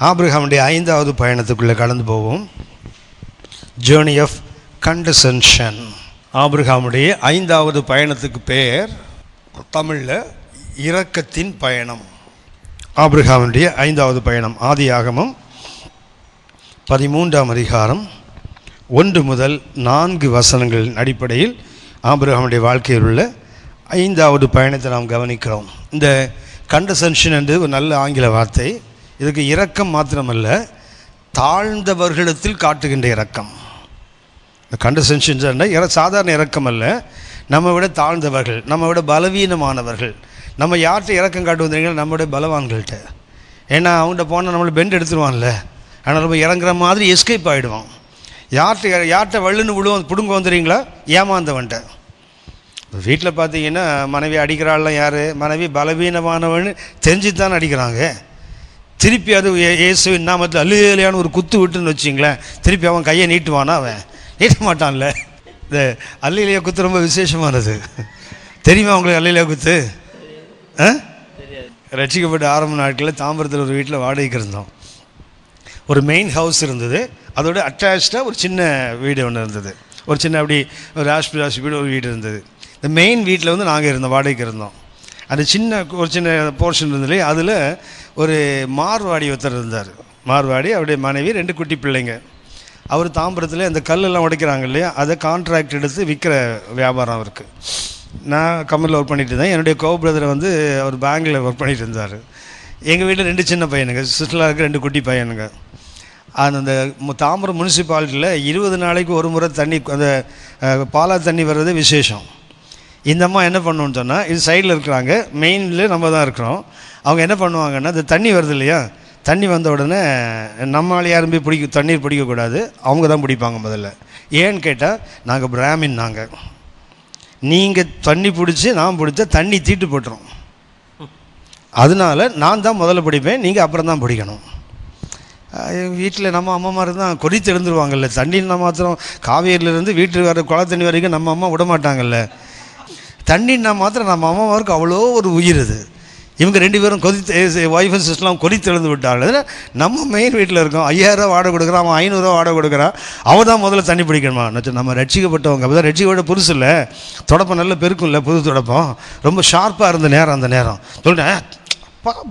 ஆபிரகாமுடைய 5வது பயணத்துக்குள்ளே கடந்து போவோம். Journey of condescension. ஆபிரகாமுடைய 5வது பயணத்துக்கு பேர் தமிழில் இரக்கத்தின் பயணம். ஆபிரகாமுடைய 5வது பயணம் ஆதியாகமம் 13ஆம் அதிகாரம் 1 முதல் 4 வசனங்களின் அடிப்படையில் ஆபிரகாமுடைய வாழ்க்கையில் உள்ள 5வது பயணத்தை நாம் கவனிக்கிறோம். இந்த கண்டசென்ஷன் என்று ஒரு நல்ல ஆங்கில வார்த்தை. இதுக்கு இரக்கம் மாத்திரமல்ல, தாழ்ந்தவர்களிடத்தில் காட்டுகின்ற இரக்கம். இந்த கண்டசென்ஷன் சாதாரண இரக்கம் அல்ல, நம்ம விட தாழ்ந்தவர்கள், நம்ம விட பலவீனமானவர்கள். நம்ம யார்கிட்ட இறக்கம் காட்டு வந்தீங்கன்னா நம்மளுடைய பலவான்கள்கிட்ட. ஏன்னா அவங்கள்ட்ட போனால் நம்மளை பெண்ட் எடுத்துருவான்ல, ஆனால் நம்ம இறங்குற மாதிரி எஸ்கேப் ஆகிடுவோம். யார்கிட்ட வள்ளுன்னு விடுவோம், பிடுங்க வந்துடுறீங்களா, ஏமாந்தவன்ட்ட. வீட்டில் பார்த்தீங்கன்னா மனைவி அடிக்கிறாள்லாம் யார்? மனைவி பலவீனமானவன்னு தெரிஞ்சு தான் அடிக்கிறாங்க. திருப்பி அது இயேசுவின் நாமத்தில் அல்லேலூயான்னு ஒரு குத்து விட்டுன்னு வச்சிங்களேன், திருப்பி அவன் கையை நீட்டுவானா? அவன் நீட்ட மாட்டான்ல. இந்த அல்லேலூயா குத்து ரொம்ப விசேஷமானது. தெரியுமா உங்களுக்கு அல்லேலூயா குத்து? ரட்சிக்கப்பட்ட ஆரம்ப நாட்களில் தாம்பரத்தில் ஒரு வீட்டில் வாடகைக்கு இருந்தோம். ஒரு மெயின் ஹவுஸ் இருந்தது, அதோட அட்டாச்சாக ஒரு சின்ன வீடு ஒன்று இருந்தது. ஒரு சின்ன அப்படி ஒரு ராஷ்பி வீடு ஒரு வீடு இருந்தது. இந்த மெயின் வீட்டில் வந்து நாங்கள் இருந்தோம், வாடகைக்கு இருந்தோம். அந்த ஒரு சின்ன போர்ஷன் இருந்தது. அதில் ஒரு மார்வாடி ஒருத்தர் இருந்தார். மார்வாடி, அவருடைய மனைவி, 2 குட்டி பிள்ளைங்க. அவர் தாம்பரத்தில் அந்த கல்லெல்லாம் உடைக்கிறாங்க இல்லையா, அதை கான்ட்ராக்ட் எடுத்து விற்கிற வியாபாரம் அவருக்கு. நான் கம்பெனியில் ஒர்க் பண்ணிட்டு இருந்தேன். என்னுடைய கோ பிரதரை வந்து அவர் பேங்கில் ஒர்க் பண்ணிட்டு இருந்தார். எங்கள் வீட்டில் 2 சின்ன பையனுங்க, சிஸ்டலாக 2 குட்டி பையனுங்க. அந்த தாம்பரம் முனிசிபாலிட்டியில் 20 நாளைக்கு ஒரு முறை தண்ணி, அந்த பாலா தண்ணி வர்றது விசேஷம். இந்த அம்மா என்ன பண்ணுவோன்னு சொன்னால், இது சைடில் இருக்கிறாங்க, மெயினில் நம்ம தான் இருக்கிறோம். அவங்க என்ன பண்ணுவாங்கன்னா, இந்த தண்ணி வருது இல்லையா, தண்ணி வந்த உடனே நம்மளால் யாரும் போய் தண்ணீர் பிடிக்கக்கூடாது, அவங்க தான் பிடிப்பாங்க முதல்ல. ஏன்னு கேட்டால், நாங்கள் பிராமின், நீங்கள் தண்ணி பிடிச்சி நான் பிடிச்சா தண்ணி தீட்டு போட்டுரும். அதனால நான் தான் முதல்ல பிடிப்பேன், நீங்கள் அப்புறம் தான் பிடிக்கணும். வீட்டில் நம்ம அம்மாமார் தான் கொதித்து எழுந்துருவாங்கல்ல, தண்ணின்னா மாத்திரம் காவேரியிலேருந்து வீட்டுக்கு வர குள தண்ணி வரைக்கும் நம்ம அம்மா விட மாட்டாங்கல்ல. தண்ணின்னா மாத்திரம் நம்ம அம்மாமாருக்கு அவ்வளோ ஒரு உயிர். இது இவங்க 2 பேரும் ஒய்ஃப் அண்ட் சிஸ்டர்லாம் கொதித்து எழுந்து விட்டாங்க. நம்ம மெயின் வீட்டில் இருக்கோம், 5000 வாடகை கொடுக்குறான், அவன் 500 வாடகை கொடுக்குறான், அவன் தான் முதல்ல தண்ணி பிடிக்கணுமா? நம்ம ரட்சிக்கப்பட்டவங்க அப்போ தான், ரட்சிக்கப்பட்ட புதுசு இல்லை, தொடப்பம் நல்ல பெருக்கும் இல்லை, புது தொடப்பம் ரொம்ப ஷார்ப்பாக இருந்த நேரம். அந்த நேரம் சொல்லிட்டேன்,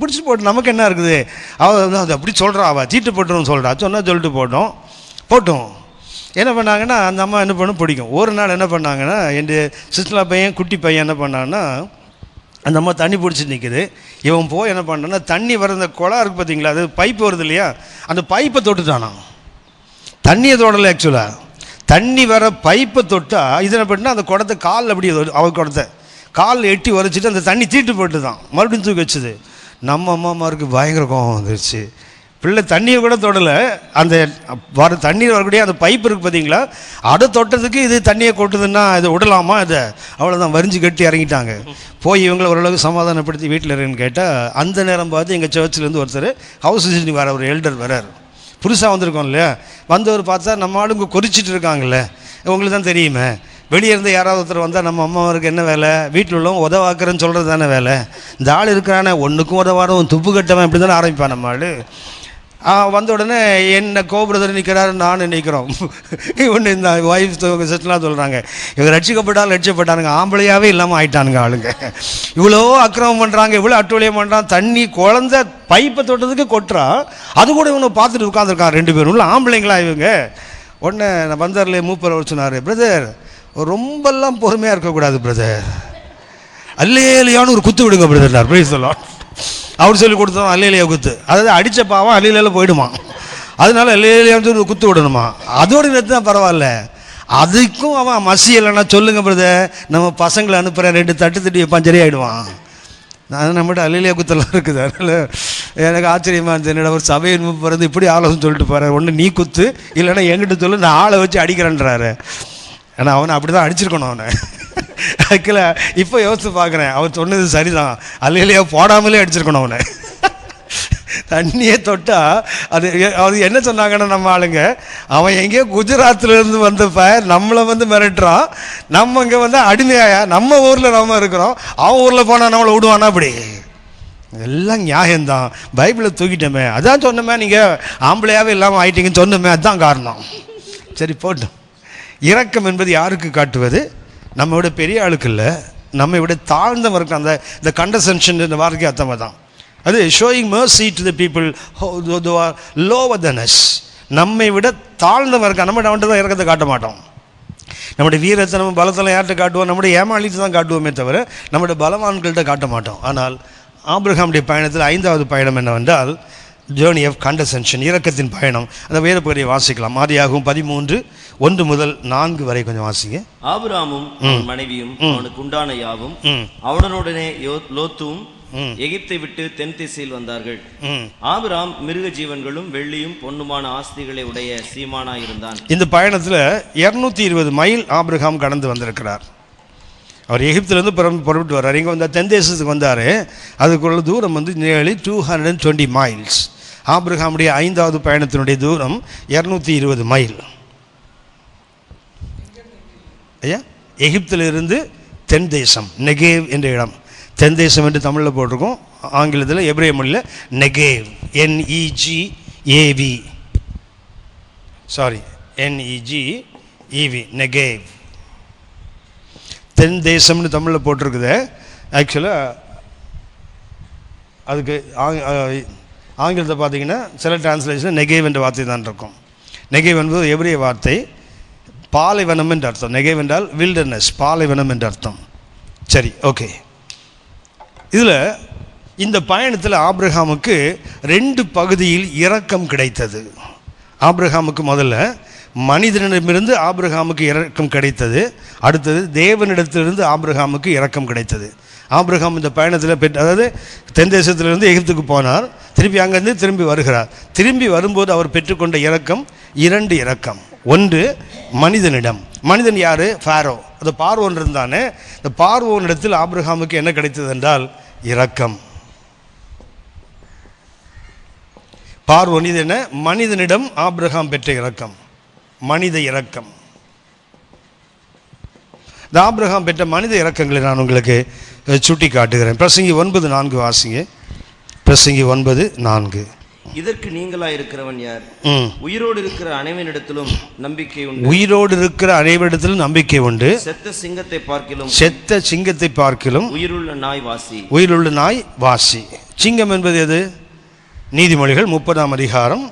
பிடிச்சி போட்டு நமக்கு என்ன இருக்குது, அவள் அது அப்படி சொல்கிறா, அவள் தீட்டு போட்டுருன்னு சொல்கிறா, சொல்லிட்டு போட்டோம். என்ன பண்ணாங்கன்னா, அந்த அம்மா என்ன பண்ண பிடிக்கும். ஒரு நாள் என்ன பண்ணாங்கன்னா, என் சிஸ்டலா பையன், குட்டி பையன் என்ன பண்ணான்னா, அந்த அம்மா தண்ணி பிடிச்சிட்டு நிற்குது. இவன் போய் என்ன பண்ணான்னா, தண்ணி வர அந்த குளம் இருக்குது பார்த்தீங்களா, அது பைப்பு வருது இல்லையா, அந்த பைப்பை தொட்டுட்டானா. தண்ணியை தொடலை, ஆக்சுவலாக தண்ணி வர பைப்பை தொட்டா இது என்ன பண்ணால், அந்த குடத்தை காலில் அப்படி அவள் குடத்தை காலில் எட்டி உரைச்சிட்டு அந்த தண்ணி தீட்டு போட்டு தான் மறுபடியும் தூக்கி வச்சுது. நம்ம அம்மாமாருக்கு பயங்கர கோபம் வந்துருச்சு. பிள்ளை தண்ணியை கூட தொடலை, அந்த தண்ணீர் வரக்கூடிய அந்த பைப் இருக்குது பார்த்தீங்களா, அதை தொட்டதுக்கு இது தண்ணியை கொட்டுதுன்னா இதை விடலாமா? இதை அவ்வளோதான் வரிஞ்சு கட்டி இறங்கிட்டாங்க. போய் இவங்களை ஓரளவுக்கு சமாதானப்படுத்தி வீட்டில் இருக்குன்னு கேட்டால், அந்த நேரம் பார்த்து எங்கள் சர்ச்சிலேருந்து ஒருத்தர் ஹவுஸ் விசிட்டிங் வர ஒரு எல்டர் வரார். புதுசாக வந்திருக்கோம் இல்லையா, வந்தவர் பார்த்தா நம்ம ஆளுங்க கொதிச்சிட்டு இருக்காங்கல்ல, உங்களுக்கு தான் தெரியுமே, வெளியே இருந்து யாராவது ஒருத்தர் வந்தால் நம்ம அம்மாவுக்கு என்ன வேலை, வீட்டில் உள்ளவங்க உதவாக்குறேன்னு சொல்கிறது தானே வேலை. இந்த ஆள் இருக்கிறானே ஒன்றுக்கும் உதவாடும், துப்பு கட்டவன், இப்படி தானே ஆரம்பிப்பான் நம்ம ஆள். வந்த உடனே என்ன கோபுரத்தில் நிற்கிறாரு, நானும் நிற்கிறோம். ஒன்று இந்த ஒய்ஃப் சிஸ்டர்லாம் சொல்கிறாங்க, இவங்க ரட்சிக்கப்பட்டானுங்க, ஆம்பளையாகவே இல்லாமல் ஆயிட்டானுங்க ஆளுங்க. இவ்வளோ அக்கிரமம் பண்ணுறாங்க, இவ்வளோ அட்டூழியம் பண்ணுறான், தண்ணி குழந்த பைப்பை தொட்டதுக்கு கொட்டுறா, அது கூட இவனை பார்த்துட்டு உட்காந்துருக்கான் 2 பேரும். இல்லை ஆம்பளைங்களா இவங்க? உடனே நான் வந்தார்லே மூப்பர் அவர் சொன்னார், பிரதர் ரொம்பலாம் பொறுமையாக இருக்கக்கூடாது பிரதர், அல்லேலூயான்னு ஒரு குத்து விடுங்க பிரதர், பிரைஸ் தி லார்ட். அவர் சொல்லி கொடுத்தோம் அல்லேலூயா குத்து, அதாவது அடித்த பாவம் அல்லேலூயால போயிடுமா, அதனால அல்லேலூயான்னு சொல்லி குத்து விடணுமா. அதோடு நேற்று தான் பரவாயில்ல, அதுக்கும் அவன் மசி இல்லைன்னா சொல்லுங்க பிரதர், நம்ம பசங்களை அனுப்புகிறேன், 2 தட்டு தட்டி வைப்பான், சரியாயிடுவான். நான் நம்மகிட்ட அல்லேலூயா குத்தெல்லாம் இருக்குது. அதனால் எனக்கு ஆச்சரியமாக இருந்தது, என்னோட ஒரு சபையின் பிறந்து இப்படி ஆலோசனை சொல்லிட்டு போகிறேன், ஒன்று நீ குத்து, இல்லைன்னா எங்கிட்ட சொல்லு, நான் ஆளை வச்சு அடிக்கிறேன்றாரு. ஏன்னா அவனை அப்படி தான் அடிச்சிருக்கணும் அவனை. அதுக்குள்ள இப்போ யோசித்து பார்க்குறேன், அவர் சொன்னது சரிதான், அல்லேலூயா போடாமலே அடிச்சிருக்கணும் அவனை. தண்ணியை தொட்டா அது என்ன சொன்னாங்கன்னா, நம்ம ஆளுங்க அவன் எங்கேயோ குஜராத்லேருந்து வந்தப்ப நம்மளை வந்து மிரட்டுறான், நம்ம இங்கே வந்து அடிமையா நம்ம ஊரில் நம்ம இருக்கிறோம், அவன் ஊரில் போனால் நம்மளை விடுவானா? அப்படி எல்லாம் நியாயம்தான். பைபிளை தூக்கிட்டோமே, அதான் சொன்னோமே, நீங்கள் ஆம்பளையாகவே இல்லாமல் ஆயிட்டீங்கன்னு சொன்னோமே, அதுதான் காரணம். சரி போட்டோம். இரக்கம் என்பது யாருக்கு காட்டுவது? நம்ம விட பெரிய ஆளுக்கு இல்லை, நம்ம விட தாழ்ந்தவருக்கு. அந்த இந்த கண்டசென்ஷன் இந்த வார்த்தைக்கு அர்த்தமாக தான் அது. Showing mercy to the people who are lower than us. நம்மை விட தாழ்ந்தவருக்கு நம்ம அவன்கிட்ட தான் இறக்கத்தை காட்ட மாட்டோம். நம்முடைய வீரத்தை நம்ம பலத்தெல்லாம் யார்கிட்ட காட்டுவோம்? நம்முடைய ஏமாளித்து தான் காட்டுவோமே தவிர நம்முடைய பலவான்கள்கிட்ட காட்ட மாட்டோம். ஆனால் ஆபிரகாமுடைய பயணத்தில் 5வது பயணம் என்னவென்றால் ஜேர்னி ஆஃப் கண்டசென்ஷன், இரக்கத்தின் பயணம். அந்த வேத பகுதியை வாசிக்கலாம். ஆதியாகமம் 13:1 முதல் 4 வரை கொஞ்சம் வாசிங்க. ஆபிரகாமும் மனைவியும் அவனுக்கு உண்டான யாவும் அவனுடனே லோத்தும் எகிப்தை விட்டு தென் திசையில் வந்தார்கள். ஆபிரகாம் மிருக ஜீவன்களும் வெள்ளியும் பொன்னுமான ஆஸ்திகளை உடைய சீமானாய் இருந்தான். இந்த பயணத்தில் 220 மைல் ஆபிரகாம் கடந்து வந்திருக்கிறார். அவர் எகிப்திலேருந்து புறப்பட்டு வர்றார். இங்கே வந்தால் தென் தேசத்துக்கு வந்தார். அதுக்குள்ள தூரம் வந்து நியர்லி 220 மைல்ஸ். ஆபிரகாமுடைய 5வது பயணத்தினுடைய தூரம் 220 மைல். ஐயா, எகிப்திலிருந்து தென் தேசம், நெகேவ் என்ற இடம். தென் தேசம் என்று தமிழில் போட்டிருக்கோம், ஆங்கிலத்தில் எபிரேய மொழியில் Negev, NEGAV, sorry NEGEV, Negev. தென் தேசம்னு தமிழில் போட்டிருக்குது. ஆக்சுவலாக அதுக்கு ஆங்கிலத்தை பார்த்தீங்கன்னா சில டிரான்ஸ்லேஷன் நெகேவ் என்ற வார்த்தை தான் இருக்கும். நெகேவ் என்பது எபிரேய வார்த்தை, பாலைவனம் என்று அர்த்தம். நெகேவ் என்றால் வில்டர்னஸ், பாலைவனம் என்று அர்த்தம். சரி, ஓகே. இதில் இந்த பயணத்தில் ஆபிரகாமுக்கு 2 பகுதியில் இரக்கம் கிடைத்தது. ஆபிரகாமுக்கு முதல்ல மனிதனிடமிருந்து ஆபிரகாமுக்கு இரக்கம் கிடைத்தது. அடுத்தது தேவனிடத்திலிருந்து ஆபிரகாமுக்கு இரக்கம் கிடைத்தது. ஆபிரகாம் இந்த பயணத்தில் அதாவது தென் தேசத்திலிருந்து எகிப்துக்கு போனார். திருப்பி அங்கேருந்து திரும்பி வருகிறார். திரும்பி வரும்போது அவர் பெற்றுக்கொண்ட இரக்கம் 2 இரக்கம். ஒன்று மனிதனிடம். மனிதன் யார்? ஃபாரோ. அந்த பார்வோன் இருந்தானே, இந்த பார்வோனிடத்தில் ஆபிரகாமுக்கு என்ன கிடைத்தது என்றால் இரக்கம். பார்வோன் இது என்ன? மனிதனிடம் ஆபிரகாம் பெற்ற இரக்கம், மனித இரக்கம். இந்த ஆபிரகாம் பெற்ற மனித இரக்கங்களை நான் உங்களுக்கு சுட்டி காட்டுகிறேன். பிரசங்கி 9:4 வாசிங்க. பிரசங்கி 9:4. இதற்கு நீங்களா இருக்கிறவன் யார்? உயிரோடு இருக்கிற அனைவரிடத்திலும் நம்பிக்கை உண்டு. உயிரோடு இருக்கிற அனைவரிடத்திலும் நம்பிக்கை உண்டு. செத்த சிங்கத்தை பார்க்கிலும் உயிருள்ள நாய் வாசி. உயிருள்ள நாய் வாசி. சிங்கம் என்பது எது? நீதிமொழிகள் 30ஆம் அதிகாரம்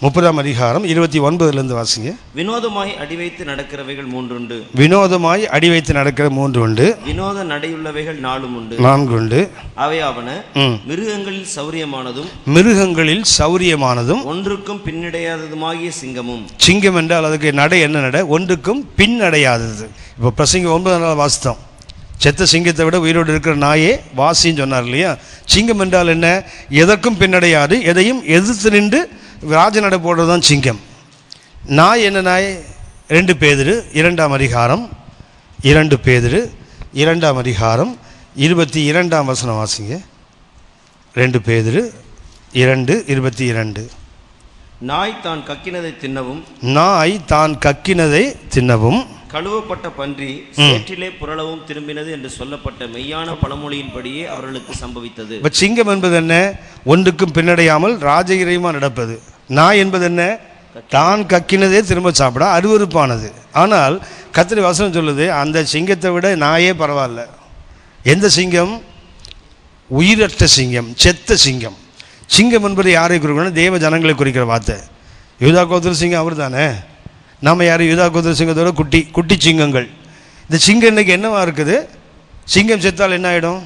29 வாசிங்க. வினோதமாய் அடி வைத்து நடக்கிறவைகள் 3 உண்டு. வினோதமாய் அடி வைத்து நடக்கிற 3 உண்டு. வினோத நடையுள்ளவைகள் 4 உண்டு. 4 உண்டு. அவையாவன மிருகங்களில் சௌரியமானதும் ஒன்றுக்கும் பின்னடையாததுமாகிய சிங்கமும். சிங்கம் என்றால் அதுக்கு நடை என்ன நடை? ஒன்றுக்கும் பின்னடையாதது. இப்போ பிரசங்கி 9 வாசித்தோம். செத்த சிங்கத்தை விட உயிரோடு இருக்கிற நாயே வாசின்னு சொன்னார் இல்லையா? சிங்கம் என்றால் என்ன? எதற்கும் பின்னடையாது, எதையும் எதிர்த்து நின்று ராஜநடை போடுறது தான் சிங்கம். நாய் என்ன நாய்? 2 பேதுரு 2ஆம் அதிகாரம் 2 பேதுரு 2ஆம் அதிகாரம் 22ஆம் வசனம் வாசிங்க. 2 பேதுரு 2:22. நாய் தான் கக்கினதை தின்னவும் கழுவப்பட்ட பன்றி சேற்றிலே புரளவும் திரும்பினது என்று சொல்லப்பட்ட மெய்யான பழமொழியின்படியே அவர்களுக்கு சம்பவித்தது. சிங்கம் என்பது என்ன? ஒன்றுக்கும் பின்னடையாமல் ராஜகிரியமா நடப்பது. நாய் என்பது என்ன? தான் கக்கினதே திரும்ப சாப்பிட அருவருப்பானது. ஆனால் கர்த்தருடைய வசனம் சொல்லுது, அந்த சிங்கத்தை விட நாயே பரவாயில்ல. எந்த சிங்கம்? உயிரற்ற சிங்கம், செத்த சிங்கம். சிங்கம் என்பது யாரை குறிக்கணும்? தேவ ஜனங்களை குறிக்கிற வார்த்தை. யூதா கோத்திர சிங்கம் அவர் தானே. நம்ம யாரும் யூதா கோத்திர சிங்கத்தோட குட்டி சிங்கங்கள். இந்த சிங்கம் இன்னைக்கு என்னவா இருக்குது? சிங்கம் செத்தால் என்ன ஆகிடும்?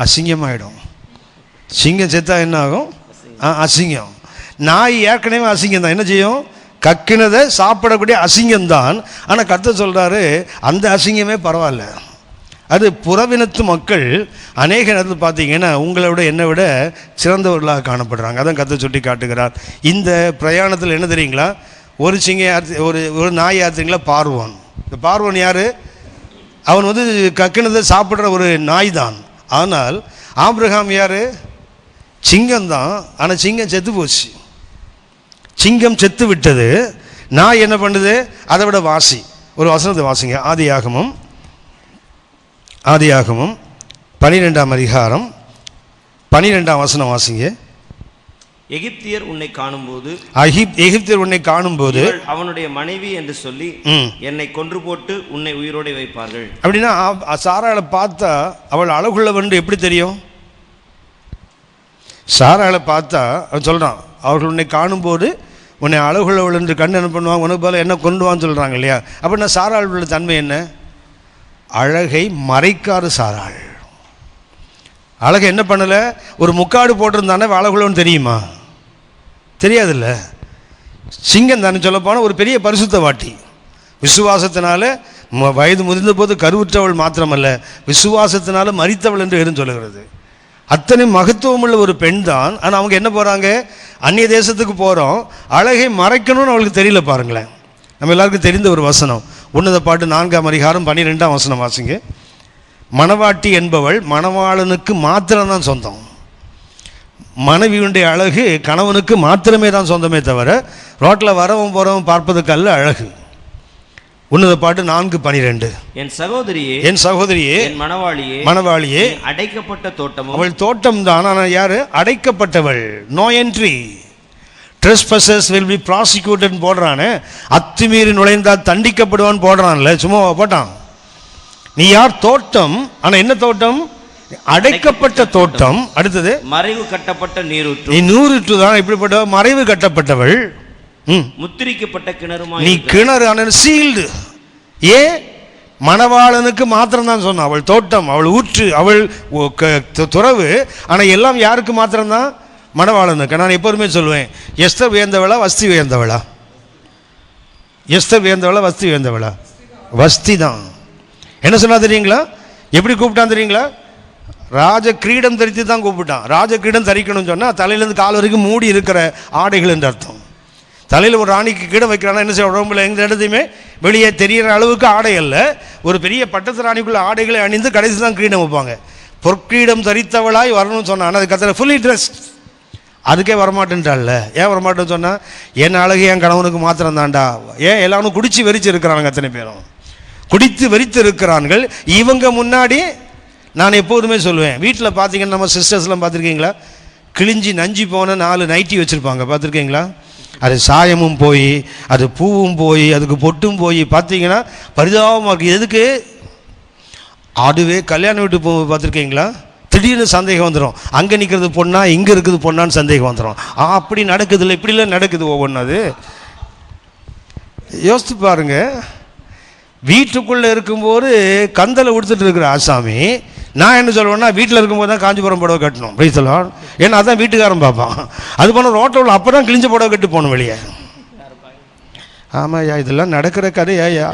அசிங்கமாகிடும். சிங்கம் செத்தா என்ன ஆகும்? அசிங்கம். நாய் ஏற்கனவே அசிங்கம் தான். என்ன செய்யும்? கக்கினதை சாப்பிடக்கூடிய அசிங்கம்தான். ஆனால் கர்த்தர் சொல்கிறாரு, அந்த அசிங்கமே பரவாயில்ல. அது புறவினத்து மக்கள் அநேக நேரத்தில் பார்த்தீங்கன்னா உங்களை விட என்னை விட சிறந்தவர்களாக காணப்படுறாங்க. அதான் கர்த்தர் சுட்டி காட்டுகிறார். இந்த பிரயாணத்தில் என்ன தெரியுங்களா? ஒரு சிங்கம் ஒரு நாய் யாத்திரிங்களா? பார்வோன். இந்த பார்வோன் யார்? அவன் வந்து கக்கினதை சாப்பிட்ற ஒரு நாய் தான். ஆனால் ஆபிரகாம் யார்? சிங்கம் தான். ஆனால் சிங்கம் செத்து போச்சு. சிங்கம் செத்து விட்டது. நாய் என்ன பண்ணுது? அதை விட வாசி. ஒரு வசனத்தை வாசிங்க. ஆதியாகமம் 12ஆம் அதிகாரம் 12ஆம் வசனம் வாசிங்க. எகிப்தியர் உன்னை காணும்போது எகிப்தியர் உன்னை காணும்போது அவனுடைய மனைவி என்று சொல்லி என்னை கொன்று போட்டு உன்னை உயிரோடு வைப்பார்கள். அப்படின்னா சாராளை பார்த்தா அவள் அழகுள்ளவன் எப்படி தெரியும்? சாராளை பார்த்தா அவன் சொல்கிறான், அவர்கள் உன்னை காணும்போது உன்னை அழகுள்ளவள் என்று கண்டு என்ன பண்ணுவாங்க, உனக்கு போல என்ன கொண்டுவான்னு சொல்கிறாங்க இல்லையா? அப்படின்னா சாராள் உள்ள தன்மை என்ன? அழகை மறைக்காது சாராள். அழகை என்ன பண்ணலை? ஒரு முக்காடு போட்டிருந்தானே அழகுள்ளவன் தெரியுமா? தெரியாதுல்ல. சிங்கம் தானே சொல்லப்போனால் ஒரு பெரிய பரிசுத்த வாட்டி. விசுவாசத்தினால வயது முதிர்ந்த போது கருவுற்றவள் மாத்திரமல்ல, விசுவாசத்தினால மரித்தவள் என்று எதுவும் சொல்லுகிறது. அத்தனை மகத்துவமுள்ள ஒரு பெண் தான். ஆனால் அவங்க என்ன போகிறாங்க, அந்நிய தேசத்துக்கு போகிறோம், அழகை மறைக்கணும்னு அவளுக்கு தெரியல. பாருங்களேன், நம்ம எல்லாருக்கும் தெரிந்த ஒரு வசனம், உன்னத பாட்டு 4ஆம் அதிகாரம் 12ஆம் வசனம் வாசிங்க. மணவாட்டி என்பவள் மணவாளனுக்கு மாத்திரம்தான் சொந்தம். மனைவியுடைய அழகு கணவனுக்கு மாத்திரமே தான் சொந்தமே தவிர ரோட்டில் வரவும் போகிறவன் பார்ப்பதுக்கு அல்ல அழகு. உன்னத பாட்டு 4:12. என் சகோதரியே, என் சகோதரியே, என் மணவாளியே, மணவாளியே, அடைக்கப்பட்ட தோட்டம். அவள் தோட்டம் தான். ஆனால் யாரு? அடைக்கப்பட்டவள். No entry. Trespassers will be prosecuted போடுறானே, அத்துமீறி நுழைந்தால் தண்டிக்கப்படுவான்னு போடுறான்ல, சும்மா போட்டான். நீ யார்? தோட்டம். ஆனால் என்ன தோட்டம்? அடைக்கப்பட்ட தோட்டம். அடுத்தது மறைவு கட்டப்பட்ட நீரூற்று. நீ நீரூற்று தான். இப்படிப்பட்ட மறைவு கட்டப்பட்டவள், முத்திரிக்கப்பட்ட கிணறுமா. நீ கிணறு. ஆனால் சீல்டு. ஏன்? மணவாளனுக்கு மாத்திரம்தான் சொன்னான். அவள் தோட்டம், அவள் ஊற்று, அவள் துறவு. ஆனால் எல்லாம் யாருக்கு மாத்திரம்தான்? மணவாளனுக்கு. நான் எப்போதுமே சொல்லுவேன், எஸ்தர் வியந்தவளா வஸ்தி வியந்தவளா? எஸ்தர் வியந்தவளா வஸ்தி வியந்தவளா? வஸ்தி தான். என்ன சொன்னா தெரியுங்களா? எப்படி கூப்பிட்டான் தெரியுங்களா? ராஜ கிரீடம் தரித்து தான் கூப்பிட்டான். ராஜ கிரீடம் தரிக்கணும்னு சொன்னால் தலையிலேருந்து கால் வரைக்கும் மூடி இருக்கிற ஆடைகள் என்று அர்த்தம். தலையில் ஒரு ராணிக்கு கிரீடம் வைக்கிறான்னா என்ன செய்ய, உடம்புல எந்த இடத்தையுமே வெளியே தெரிகிற அளவுக்கு ஆடை அல்ல, ஒரு பெரிய பட்டத்து ராணிக்குள்ள ஆடைகளை அணிந்து கடைசி தான் கிரீடம் வைப்பாங்க. பொற்கிரீடம் தரித்தவளாய் வரணும்னு சொன்னான். அது கத்தரை ஃபுல்லி ட்ரெஸ். அதுக்கே வரமாட்டேன்ட்டாள்ல. ஏன் வரமாட்டேன்னு சொன்னால், என் அழகு என் கணவனுக்கு மாத்திரம் தான்டா. ஏன் எல்லாரும் குடிச்சு வெறிச்சு இருக்கிறாங்க, அத்தனை பேரும் குடித்து வெறித்து இருக்கிறார்கள். இவங்க முன்னாடி நான் எப்போதுமே சொல்லுவேன், வீட்டில் பார்த்தீங்கன்னா நம்ம சிஸ்டர்ஸ்லாம் பார்த்துருக்கீங்களா, கிழிஞ்சி நஞ்சி போன 4 நைட்டி வச்சுருப்பாங்க, பார்த்துருக்கீங்களா? அது சாயமும் போய், அது பூவும் போய், அதுக்கு பொட்டும் போய், பார்த்தீங்கன்னா பரிதாபமாக இருக்குது. எதுக்கு? அதுவே கல்யாண வீட்டு போய் பார்த்துருக்கீங்களா, திடீர்னு சந்தேகம் வந்துடும், அங்கே நிற்கிறது பொண்ணா இங்கே இருக்குது பொண்ணான்னு சந்தேகம் வந்துடும். அப்படி நடக்குது இல்லை, இப்படிலாம் நடக்குது ஒவ்வொன்று. அது யோசித்து பாருங்க. வீட்டுக்குள்ளே இருக்கும்போது கந்தலை உடுத்துட்டு இருக்கிற ஆசாமி, நான் என்ன சொல்லுவேன்னா, வீட்டில் இருக்கும்போது தான் காஞ்சிபுரம் புடவை கட்டணும், பிடிச்சலாம். ஏன்னா அதான் வீட்டுக்காரன் பார்ப்பான். அது போன ரோட்டில் அப்போ தான் கிழிஞ்ச புடவை கட்டு போகணும் வெளியே. ஆமாய்யா, இதெல்லாம் நடக்கிற கதையா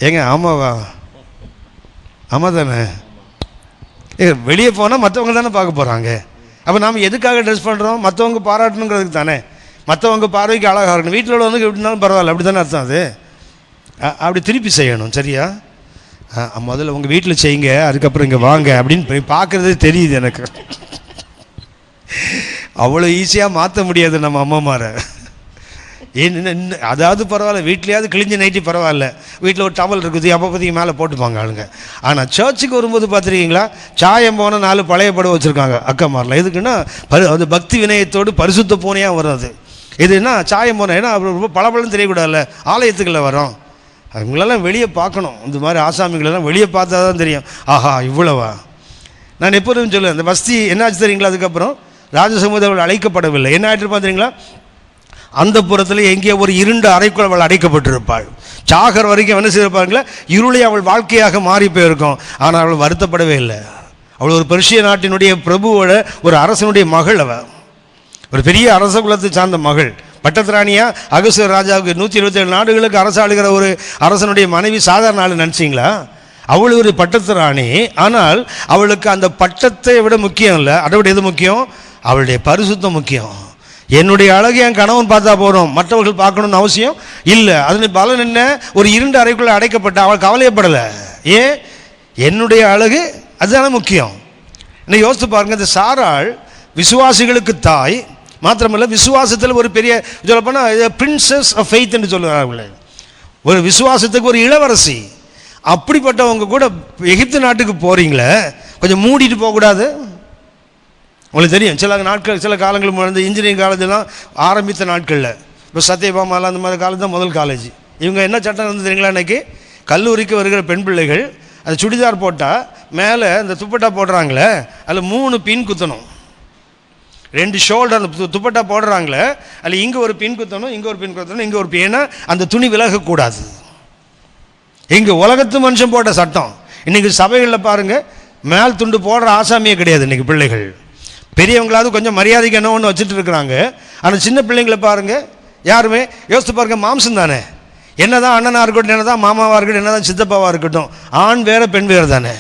ஏங்க? ஆமாவா? ஆமாம் தானே? வெளியே போனால் மற்றவங்க தானே பார்க்க போகிறாங்க. அப்போ நாம் எதுக்காக ட்ரெஸ் பண்ணுறோம்? மற்றவங்க பாராட்டணுங்கிறதுக்கு தானே. மற்றவங்க பார்வைக்கு அழகாக இருக்கணும். வீட்டில் உள்ளவங்க எப்படினாலும் பரவாயில்ல, அப்படி தானே அர்த்தம். அது அப்படி திருப்பி செய்யணும். சரியா? முதல்ல உங்கள் வீட்டில் செய்யுங்க, அதுக்கப்புறம் இங்கே வாங்க அப்படின்னு போய் பார்க்குறதே தெரியுது எனக்கு. அவ்வளோ ஈஸியாக மாற்ற முடியாது நம்ம அம்மாமாரை. அதாவது பரவாயில்ல, வீட்லேயாவது கிழிஞ்ச நைட்டி பரவாயில்ல, வீட்டில் ஒரு டவல் இருக்குது அப்போ பற்றிக்கு மேலே போட்டுப்பாங்க ஆளுங்க. ஆனால் சர்ச்சுக்கு வரும்போது பார்த்துருக்கீங்களா, சாயம் போன 4 பழைய படம் வச்சுருக்காங்க அக்கமாரில். எதுக்குன்னா அது பக்தி வினயத்தோடு பரிசுத்த பூனையாக வரும். அது இதுன்னா சாயம் போன, ஏன்னா ரொம்ப பளபளன்னு தெரியக்கூடாதுல்ல, ஆலயத்துக்குள்ளே வரோம். அவங்களெல்லாம் வெளியே பார்க்கணும். இந்த மாதிரி ஆசாமிகளெல்லாம் வெளியே பார்த்தா தான் தெரியும், ஆஹா இவ்வளவா. நான் எப்போதும் சொல்லுவேன், அந்த வஸ்தி என்னாச்சு தெரியுங்களா? அதுக்கப்புறம் ராஜசமுதாயம் அவள் அழைக்கப்படவில்லை. என்ன ஆகிட்டு தெரியுங்களா? அந்த புறத்தில் எங்கேயோ ஒரு இருண்ட அறைக்குள் அவள் அடைக்கப்பட்டிருப்பாள். சாகர் வரைக்கும் என்ன செய்திருப்பாங்களே, இருளை அவள் வாழ்க்கையாக மாறி போயிருக்கும். ஆனால் அவள் வருத்தப்படவே இல்லை. அவள் ஒரு பெர்ஷிய நாட்டினுடைய பிரபுவோட ஒரு அரசனுடைய மகள். அவள் ஒரு பெரிய அரச குலத்தை சார்ந்த மகள். பட்டத்திராணியா அகஸ்தியர் ராஜாவுக்கு 127 நாடுகளுக்கு அரசாளுகிற ஒரு அரசனுடைய மனைவி சாதாரண ஆள் நினச்சிங்களா? அவள் ஒரு பட்டத்திராணி. ஆனால் அவளுக்கு அந்த பட்டத்தை விட முக்கியம் இல்லை, அதை விட எது முக்கியம்? அவளுடைய பரிசுத்தம் முக்கியம். என்னுடைய அழகு என் கணவன் பார்த்தா போகிறோம், மற்றவர்கள் பார்க்கணும்னு அவசியம் இல்லை. அதன் பலன் என்ன? ஒரு இருண்ட அறைக்குள்ளே அடைக்கப்பட்ட அவள் கவலையப்படலை. ஏன்? என்னுடைய அழகு அதுதானே முக்கியம். இன்னும் யோசித்து பாருங்கள், இந்த சாராள் விசுவாசிகளுக்கு தாய் மாத்திரமல்ல, விசுவாசத்தில் ஒரு பெரிய சொல்லப்போனால் பிரின்சஸ் ஆஃப் ஃபெய்த் என்று சொல்லுவார்கள். ஒரு விசுவாசத்துக்கு ஒரு இளவரசி. அப்படிப்பட்டவங்க கூட எகிப்து நாட்டுக்கு போகிறீங்களே, கொஞ்சம் மூடிட்டு போகக்கூடாது? உங்களுக்கு தெரியும், சில நாட்கள் சில காலங்கள் முன்னாடி இன்ஜினியரிங் காலேஜெலாம் ஆரம்பித்த நாட்களில், இப்போ சத்யபாமாலாம் அந்த மாதிரி காலேஜ் தான் முதல் காலேஜ். இவங்க என்ன சட்டம் இருந்து தெரியுங்களா? இன்றைக்கி கல்லூரிக்கு வருகிற பெண் பிள்ளைகள் அது சுடிதார் போட்டால் மேலே இந்த துப்பட்டா போடுறாங்களே, அதில் 3 பின் குத்தணும். 2 ஷோல்டர் அந்த துப்பட்டா போடுறாங்களே, அதில் இங்கே ஒரு பின் குத்தணும், இங்கே ஒரு பின் குத்தணும், இங்கே ஒரு பின். ஏன்னா அந்த துணி விலகக்கூடாது. இங்கே உலகத்து மனுஷன் போட்ட சட்டம். இன்றைக்கி சபைகளில் பாருங்கள், மேல் துண்டு போடுற ஆசாமியே கிடையாது. இன்றைக்கி பிள்ளைகள் பெரியவங்களாவது கொஞ்சம் மரியாதைக்கு என்ன ஒன்று வச்சுட்டு இருக்கிறாங்க. ஆனால் சின்ன பிள்ளைங்களை பாருங்கள், யாருமே யோசித்து பாருங்கள், மாம்சம் தானே. என்ன தான் அண்ணனாக இருக்கட்டும், என்ன தான் மாமாவாக இருக்கட்டும், என்ன தான் சித்தப்பாவாக இருக்கட்டும், ஆண் வேறு பெண் வேறு தானே.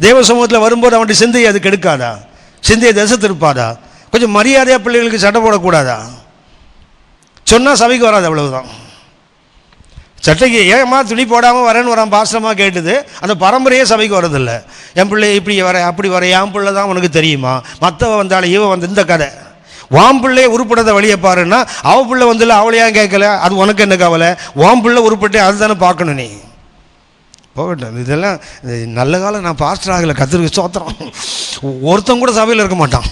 தேவ சமூகத்தில் வரும்போது அவனுடைய சிந்தையை அது கெடுக்காதா? சிந்தையை திசை திருப்பாதா? கொஞ்சம் மரியாதையாக பிள்ளைகளுக்கு சட்டை போடக்கூடாதா? சொன்னால் சபைக்கு வராது, அவ்வளவுதான். சட்டைக்கு ஏமா துணி போடாமல் வரேன்னு வரான் பாசமாக கேட்டுது, அந்த பரம்பரையே சபைக்கு வரதில்லை. என் பிள்ளை இப்படி வர அப்படி வர, என் பிள்ளை தான் உனக்கு தெரியுமா, மற்றவ வந்தாலும் இவன் வந்து இந்த கதை. வாம் பிள்ளையை உருப்படத்தை வழியை பாருன்னா, அவள் பிள்ளை வந்துல அவளையா கேட்கல, அது உனக்கு என்ன கவலை? வாம் பிள்ளை உருப்பட்டே அதுதானே பார்க்கணும். நீ போகட்டும். இதெல்லாம் நல்ல காலம் நான் பாஸ்டர் ஆகலை, கத்திரிக்கு சோத்திரம். ஒருத்தன் கூட சபையில் இருக்க மாட்டான்.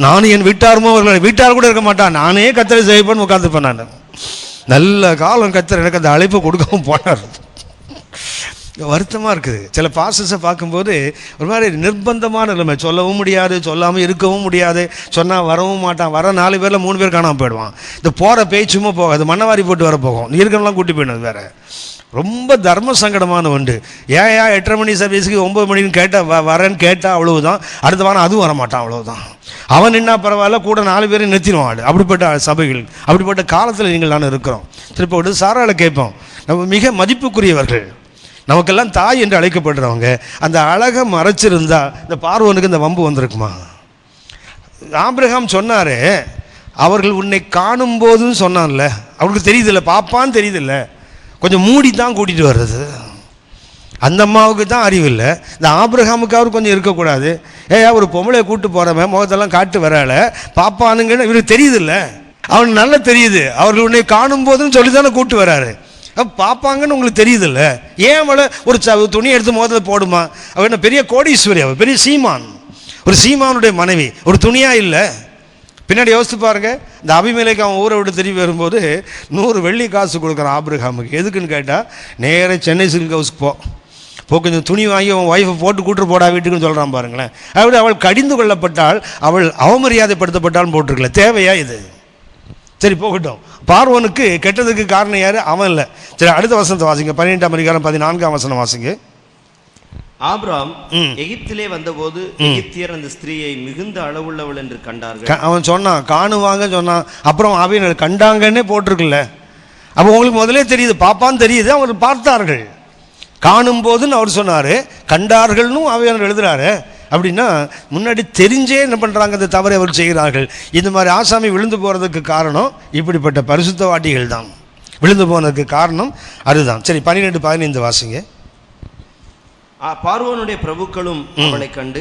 நானும் என் வீட்டாருமோ வீட்டார் கூட இருக்க மாட்டான். நானே கத்திரி செய்வேன்னு உட்காந்துப்பேன். நான் நல்ல காலம் கத்தர் எனக்கு அந்த அழைப்பை கொடுக்கவும் போனார். வருத்தமாக இருக்குது. சில பாஸ்டர்ஸை பார்க்கும்போது ஒரு மாதிரி நிர்பந்தமான நிலைமை. சொல்லவும் முடியாது, சொல்லாமல் இருக்கவும் முடியாது. சொன்னால் வரவும் மாட்டான். வர 4 பேரில் 3 பேர் காணாமல் போயிடுவான். இந்த போகிற பேச்சுமா போகாது, மண்ணவாரி போட்டு வர போகும். நீர்களெலாம் கூட்டி போயிடும். வேறு ரொம்ப தர்ம சங்கடமான உண்டு. ஏன் 8:30 மணி சர்வீஸுக்கு 9 மணின்னு கேட்டால் வரேன்னு கேட்டால் அவ்வளவுதான். அடுத்த வாரம் அதுவும் வரமாட்டான், அவ்வளவுதான். அவன் நின்னா பரவாயில்ல, கூட 4 பேரும் நிறுத்திடுவான். அப்படிப்பட்ட சபைகள், அப்படிப்பட்ட காலத்தில் நீங்கள் நான் இருக்கிறோம். திருப்பி விட்டு சாராளை கேட்போம். நம்ம மிக மதிப்புக்குரியவர்கள், நமக்கெல்லாம் தாய் என்று அழைக்கப்படுறவங்க. அந்த அழகை மறைச்சிருந்தா இந்த பார்வோனுக்கு இந்த வம்பு வந்திருக்குமா? ஆபிரகாம் சொன்னார், அவர்கள் உன்னை காணும் போதுன்னு சொன்னான்ல, அவருக்கு தெரியுதில்ல, பாப்பான்னு தெரியுதில்ல, கொஞ்சம் மூடி தான் கூட்டிகிட்டு வர்றது. அந்த அம்மாவுக்கு தான் அறிவு இல்லை. இந்த ஆபிரகாமுக்கு அவர் கொஞ்சம் இருக்கக்கூடாது. ஒரு பொம்பளை கூப்பிட்டு போகிறவன் முகத்தெல்லாம் காட்டு வரால பாப்பானுங்கன்னு இவருக்கு தெரியுதில்ல, அவனுக்கு நல்லா தெரியுது. அவர்கள் உன்னை காணும் போதுன்னு சொல்லி தானே கூப்பிட்டு வராரு. பாப்பாங்கன்னு உங்களுக்கு தெரியுதில்ல. ஏன் அவளை ஒரு துணி எடுத்து முகத்தில் போடுமா? அவள் என்ன பெரிய கோடீஸ்வரி, அவள் பெரிய சீமான், ஒரு சீமானுடைய மனைவி, ஒரு துணியாக இல்லை. பின்னாடி யோசித்து பாருங்கள். இந்த அபிமெலேக்கு அவன் ஊரை விட்டு திரும்பி வரும்போது 100 வெள்ளி காசு கொடுக்குறான் ஆபிரகாமுக்கு. எதுக்குன்னு கேட்டால், நேராக சென்னை சில்க் ஹவுஸ்க்கு போ, கொஞ்சம் துணி வாங்கி அவன் ஒய்ஃபை போட்டு கூட்டு போடா வீட்டுக்குன்னு சொல்கிறான் பாருங்களேன். அப்படி அவள் கடிந்து கொள்ளப்பட்டால், அவள் அவமரியாதைப்படுத்தப்பட்டாலும் போட்டிருக்கல. தேவையா இது? சரி போகட்டும். பார்வோனுக்கு கெட்டதுக்கு காரணம் யார்? அவன் இல்லை. சரி, அடுத்த வசனத்தை வாசிங்க. 12ஆம் அதிகாரம் 14ஆம் வசனம் வாசிங்க. ஆபிரகாம் எகிப்திலே வந்தபோது எகிப்தியர் அந்த ஸ்திரீயை மிகுந்த அளவுள்ளவள் என்று கண்டார்கள். அவன் சொன்னான், காணுவாங்க சொன்னான். அப்புறம் அவையினர் கண்டாங்கன்னே போட்டிருக்குல்ல. அப்போ உங்களுக்கு முதலே தெரியுது, பாப்பான்னு தெரியுது. அவர் பார்த்தார்கள், காணும் போதுன்னு அவர் சொன்னார், கண்டார்கள்னு அவையினர் எழுதுறாரு. அப்படின்னா முன்னாடி தெரிஞ்சே என்ன பண்ணுறாங்க, இந்த தவறை அவர் செய்கிறார்கள். இந்த மாதிரி ஆசாமி விழுந்து போகிறதுக்கு காரணம் இப்படிப்பட்ட பரிசுத்தவாட்டிகள் தான். விழுந்து போனதுக்கு காரணம் அதுதான். சரி, 12-15 வாசிங்க. பார்வோனுடைய பிரபுக்களும் அவளை கண்டு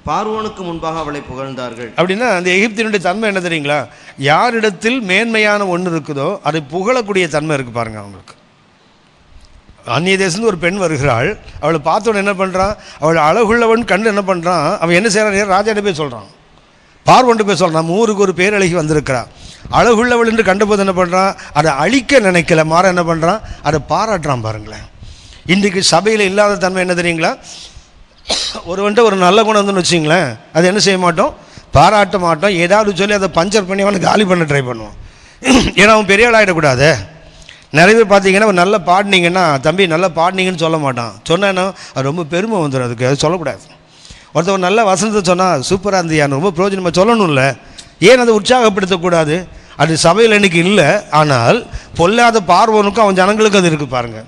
பார்வோனுக்கு முன்பாக அவளை புகழ்ந்தார்கள். அப்படின்னா அந்த எகிப்தினுடைய தன்மை என்ன தெரியுங்களா? யாரிடத்தில் மேன்மையான ஒன்று இருக்குதோ அதை புகழக்கூடிய தன்மை இருக்கு பாருங்க அவங்களுக்கு. அந்நிய தேசத்து ஒரு பெண் வருகிறாள், அவளை பார்த்தோன்னு என்ன பண்ணுறான், அவள் அழகுள்ளவன் கண்டு என்ன பண்ணுறான், அவன் என்ன செய்கிறான், ராஜாட்ட போய் சொல்கிறான், பார்வோன்ட்டு போய் சொல்கிறான், நம்ம ஊருக்கு ஒரு பேரழகி வந்திருக்கிறான், அழகுள்ளவள் என்று கண்டபோது என்ன பண்ணுறான், அதை அழிக்க நினைக்கல, மாற என்ன பண்ணுறான், அதை பாராட்டுறான். பாருங்களேன், இன்றைக்கு சபையில் இல்லாத தன்மை என்ன தெரியுங்களா? ஒருவன்ட்டு ஒரு நல்ல குணம் வந்துன்னு வச்சிங்களேன், அது என்ன செய்ய மாட்டோம், பாராட்ட மாட்டோம். ஏதாவது சொல்லி அதை பஞ்சர் பண்ணி அவனை காலி பண்ண ட்ரை பண்ணுவோம். ஏன்னா அவன் பெரிய ஆள் ஆகிடக்கூடாது. நிறைய பேர் பார்த்தீங்கன்னா ஒரு நல்லா பாடினீங்கன்னா, தம்பி நல்லா பாடினீங்கன்னு சொல்ல மாட்டான். சொன்னேன்னா அது ரொம்ப பெருமை வந்துடும், அதுக்கு அது சொல்லக்கூடாது. ஒருத்தர் நல்ல வசனத்தை சொன்னால் சூப்பராக இருந்தியான்னு ரொம்ப பிரயோஜனமாக சொல்லணும்ல. ஏன் அதை உற்சாகப்படுத்தக்கூடாது? அது சபையில் இன்னைக்கு இல்லை. ஆனால் பொல்லாத பார்வோனுக்கும் அவன் ஜனங்களுக்கும் அது இருக்குது பாருங்கள்.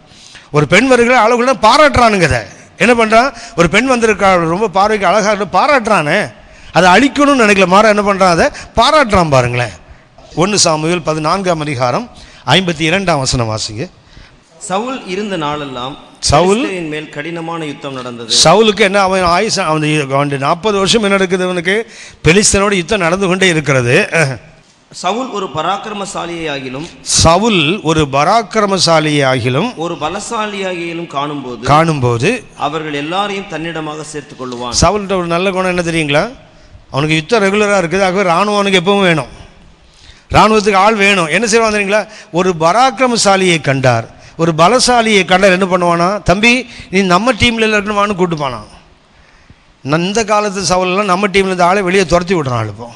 ஒரு பெண் வருகிற அழகுள்ள பாராட்டுறானுங்க. அதை என்ன பண்ணுறான், ஒரு பெண் வந்திருக்கா ரொம்ப பார்வைக்கு அழகாக பாராட்டுறானே, அதை அழிக்கணும்னு நினைக்கல, மாற என்ன பண்ணுறான், அதை பாராட்டுறான். பாருங்களேன், 1 சாமுவேல் 14ஆம் அதிகாரம் 52ஆம் வசனம் வாசிங்க. சவுல் இருந்த நாளெல்லாம் சவுல் மேல் கடினமான யுத்தம் நடந்தது. சவுலுக்கு என்ன, அவன் ஆயுசு அவன் 40 வருஷம் என்ன நடக்குது, அவனுக்கு பெலிஸ்தனோட யுத்தம் நடந்து கொண்டே இருக்கிறது. சவுல் ஒரு பராக்கிரமசாலியாகிலும் ஒரு பராக்கிரமசாலியாகிலும் ஒரு பலசாலியாகிலும் காணும்போது அவர்கள் எல்லாரையும் தன்னிடமாக சேர்த்துக் கொள்ளுவான். சவுல்கிட்ட ஒரு நல்ல குணம் என்ன தெரியுங்களா? அவனுக்கு யுத்தம் ரெகுலராக இருக்குது. ஆகவே இராணுவம் அவனுக்கு எப்பவும் வேணும், இராணுவத்துக்கு ஆள் வேணும். என்ன செய்வான் தெரியுங்களா? ஒரு பராக்கிரமசாலியை கண்டார், ஒரு பலசாலியை கண்டார், என்ன பண்ணுவானா? தம்பி நீ நம்ம டீமில் இருக்கணுமான்னு கூப்பிட்டுப்பானா. இந்த காலத்து சவுலெல்லாம் நம்ம டீமில் இந்த ஆளை வெளியே துரத்தி விடுறான். இப்போ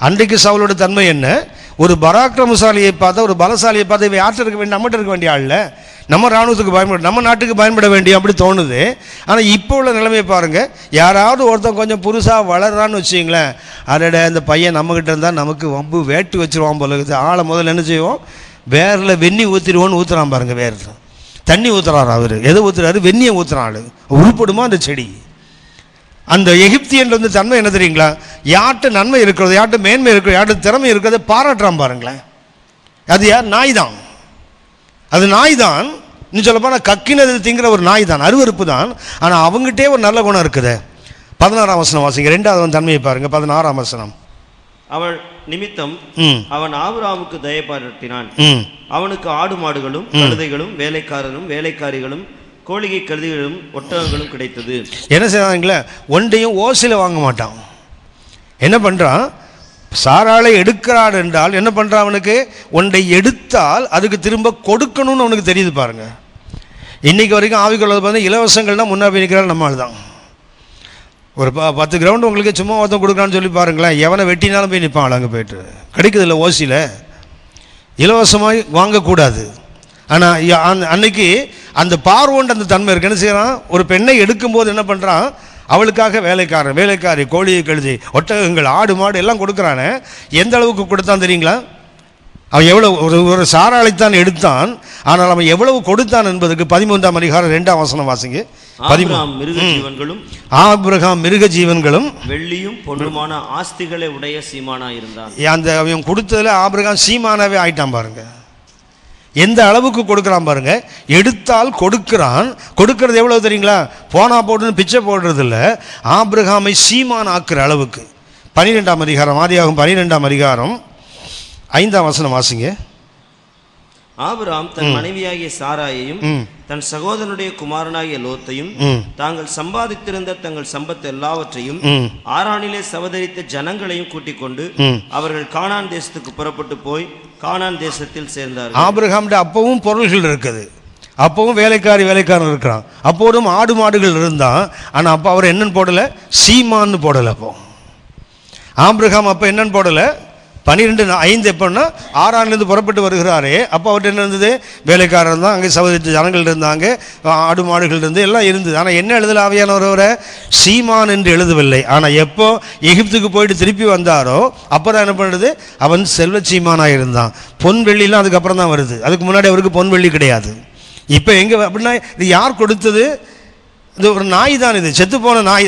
அன்றைக்கு சவுலோட தன்மை என்ன? ஒரு பராக்கிரமசாலியை பார்த்தா, ஒரு பலசாலியை பார்த்தா, இவன் யார்கிட்ட இருக்க வேண்டிய, நம்மகிட்ட இருக்க வேண்டிய ஆள் இல்லை, நம்ம இராணுவத்துக்கு பயன்பட, நம்ம நாட்டுக்கு பயன்பட வேண்டிய அப்படி தோணுது. ஆனால் இப்போ உள்ள நிலைமையை பாருங்கள். யாராவது ஒருத்தன் கொஞ்சம் புதுசாக வளர்றான்னு வச்சுங்களேன், அதோட இந்த பையன் நம்மக்கிட்ட இருந்தால் நமக்கு வம்பு வேட்டு வச்சுருவான் போல இருக்குது. ஆளை முதல்ல என்ன செய்வோம்? வேரில் வெந்நி ஊற்றிடுவோன்னு ஊற்றுறான் பாருங்கள். வேரில் தண்ணி ஊற்றுறாரு அவர். எதை ஊற்றுறாரு? வெந்நியை ஊற்றுறான். ஆள் உருப்படுமா அந்த செடி? அந்த எகிப்தியன் வந்து தன்மை என்ன தெரியுங்களா? யார்கிட்ட நன்மை இருக்கிறது, யார்கிட்ட மேன்மை இருக்கிறது, யார்கிட்ட திறமை இருக்கிறத பாராட்டுறான் பாருங்களேன். அது யார்? நாய் தான். அது நாய் தான். இன்னும் சொல்லப்போனால் கக்கினது திங்கிற ஒரு நாய் தான், அருவருப்பு தான். ஆனால் அவங்ககிட்டே ஒரு நல்ல குணம் இருக்குது. 16ஆம் வசனம் வாசிங்க. 2வது தன்மையை பாருங்க. 16ஆம் வசனம். அவள் நிமித்தம் அவன் ஆபிரகாமுக்கு தயை பாராட்டினான். அவனுக்கு ஆடு மாடுகளும் கழுதைகளும் வேலைக்காரரும் வேலைக்காரிகளும் கோழிகை கழுதைகளும் ஒட்டகங்களும் கிடைத்தது. என்ன செய்வாங்களே? ஒன்றையும் ஓசில வாங்க மாட்டான். என்ன பண்ணுறான்? சாராளை எடுக்கிறான் என்றால் என்ன பண்ணுறான்? அவனுக்கு ஒன்றை எடுத்தால் அதுக்கு திரும்ப கொடுக்கணும்னு அவனுக்கு தெரியுது பாருங்க. இன்னைக்கு வரைக்கும் ஆவிக்குள்ளது பார்த்து இலவசங்கள் தான் முன்னாடி நிற்கிறாள். நம்மால் தான் ஒரு 10 கிரவுண்டு உங்களுக்கு சும்மா ஒருத்தன் கொடுக்குறான்னு சொல்லி பாருங்களேன். எவனை வெட்டினாலும் போய் நிற்பான். அங்கே போய்ட்டு கிடைக்குது இல்லை ஓசியில். இலவசமாக வாங்கக்கூடாது. ஆனால் அன்னைக்கு அந்த பார்வோண்டு அந்த தன்மை இருக்கு. என்ன செய்யறான்? ஒரு பெண்ணை எடுக்கும்போது என்ன பண்ணுறான்? அவளுக்காக வேலைக்காரன் வேலைக்காரி கோழியை கழுதி ஒட்டகங்கள் ஆடு மாடு எல்லாம் கொடுக்குறானே. எந்த அளவுக்கு கொடுத்தான் தெரியுங்களா? அவன் எவ்வளவு ஒரு சாராளைத்தான் எடுத்தான், ஆனால் அவன் எவ்வளவு கொடுத்தான் என்பதுக்கு 13ஆம் அதிகாரம் 2ஆம் வசனம் வாசிங்க. ஆபிரகாம் மிருக ஜீவன்களும் வெள்ளியும் பொன்னுமான ஆஸ்திகளை உடைய சீமானா இருந்தான். அந்த அவன் கொடுத்ததுல ஆபிரகாம் சீமானாவே ஆயிட்டான் பாருங்க. எந்த அளவுக்கு கொடுக்குறான் பாருங்க. எடுத்தால் கொடுக்கிறான். கொடுக்கறது எவ்வளவு தெரியுங்களா? போனா போடுன்னு பிச்சை போடுறது இல்லை, ஆபிரகாமை சீமான் ஆக்குற அளவுக்கு. 12ஆம் அதிகாரம் ஆதியாகமம் 12ஆம் அதிகாரம் 5ஆம் வசனம் வாசிங்க. ஆபிரகாம் தன் மனைவியாகிய சாராயையும் தன் சகோதரனுடைய குமாரனாகிய லோத்தையும் தாங்கள் சம்பாதித்திருந்த தங்கள் சம்பத்து எல்லாவற்றையும் ஆரானிலே சவதரித்த ஜனங்களையும் கூட்டிக் கொண்டு அவர்கள் கானான் தேசத்துக்கு புறப்பட்டு போய் கானான் தேசத்தில் சேர்ந்தார். ஆபிரகாம் அப்பவும் பொருள்கள் இருக்குது, அப்பவும் வேலைக்காரன் இருக்கிறான், அப்போதும் ஆடு மாடுகள் இருந்தான். ஆனால் அப்போ அவர் என்னன்னு போடலை? சீமான்னு போடலை. அப்போ ஆபிரகாம் அப்போ என்னன்னு போடலை? 12:5 எப்போன்னா ஆரான்லேருந்து புறப்பட்டு வருகிறாரே, அப்போ அவர்கிட்ட என்ன இருந்தது? வேலைக்காரர் தான், அங்கே சகோதரி ஜனங்கள் இருந்தாங்க, ஆடு மாடுகள் இருந்து எல்லாம் இருந்தது. ஆனால் என்ன எழுதல ஆவியானவரை? சீமான் என்று எழுதவில்லை. ஆனால் எப்போ எகிப்துக்கு போயிட்டு திருப்பி வந்தாரோ அப்போ தான் என்ன பண்ணுறது? அவன் செல்வ சீமானாக இருந்தான். பொன் வெள்ளிலாம் அதுக்கப்புறம் தான் வருது. அதுக்கு முன்னாடி அவருக்கு பொன் வெள்ளி கிடையாது. இப்போ எங்கே அப்படின்னா இது யார் கொடுத்தது? இது ஒரு நாய் தான். இது செத்து போன நாய்,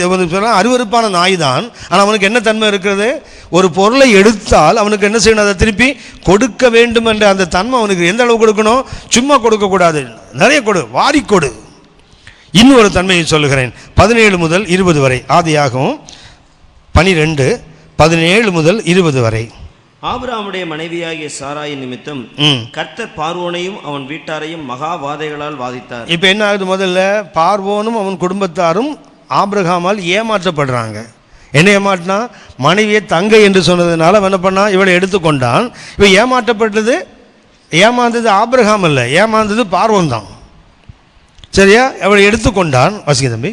அருவருப்பான நாய் தான். ஆனால் அவனுக்கு என்ன தன்மை இருக்கிறது? ஒரு பொருளை எடுத்தால் அவனுக்கு என்ன செய்யணும்? அதை திருப்பி கொடுக்க வேண்டும் என்ற அந்த தன்மை அவனுக்கு. எந்த அளவு கொடுக்கணும்? சும்மா கொடுக்கக்கூடாது, நிறைய கொடு, வாரி கொடு. இன்னும் ஒரு தன்மையை சொல்லுகிறேன். 17 முதல் 20 வரை. ஆதியாகவும் 12 17 முதல் 20 வரை. ஆபிரகாமுடைய மனைவியாகிய சாராயின் நிமித்தம் கர்த்தர் பார்வோனையும் அவன் வீட்டாரையும் மகா வாதைகளால் வாதித்தார். இப்போ என்ன ஆகுது? முதல்ல பார்வோனும் அவன் குடும்பத்தாரும் ஆபிரகாமால் ஏமாற்றப்படுறாங்க. என்ன ஏமாற்றினா? மனைவியை தங்கை என்று சொன்னதுனால என்ன பண்ணா? இவளை எடுத்துக்கொண்டான். இவ ஏமாந்தது ஆபிரகாம் அல்ல, ஏமாந்தது பார்வோன் தான். சரியா? அவளை எடுத்துக்கொண்டான். வாசிக்க தம்பி.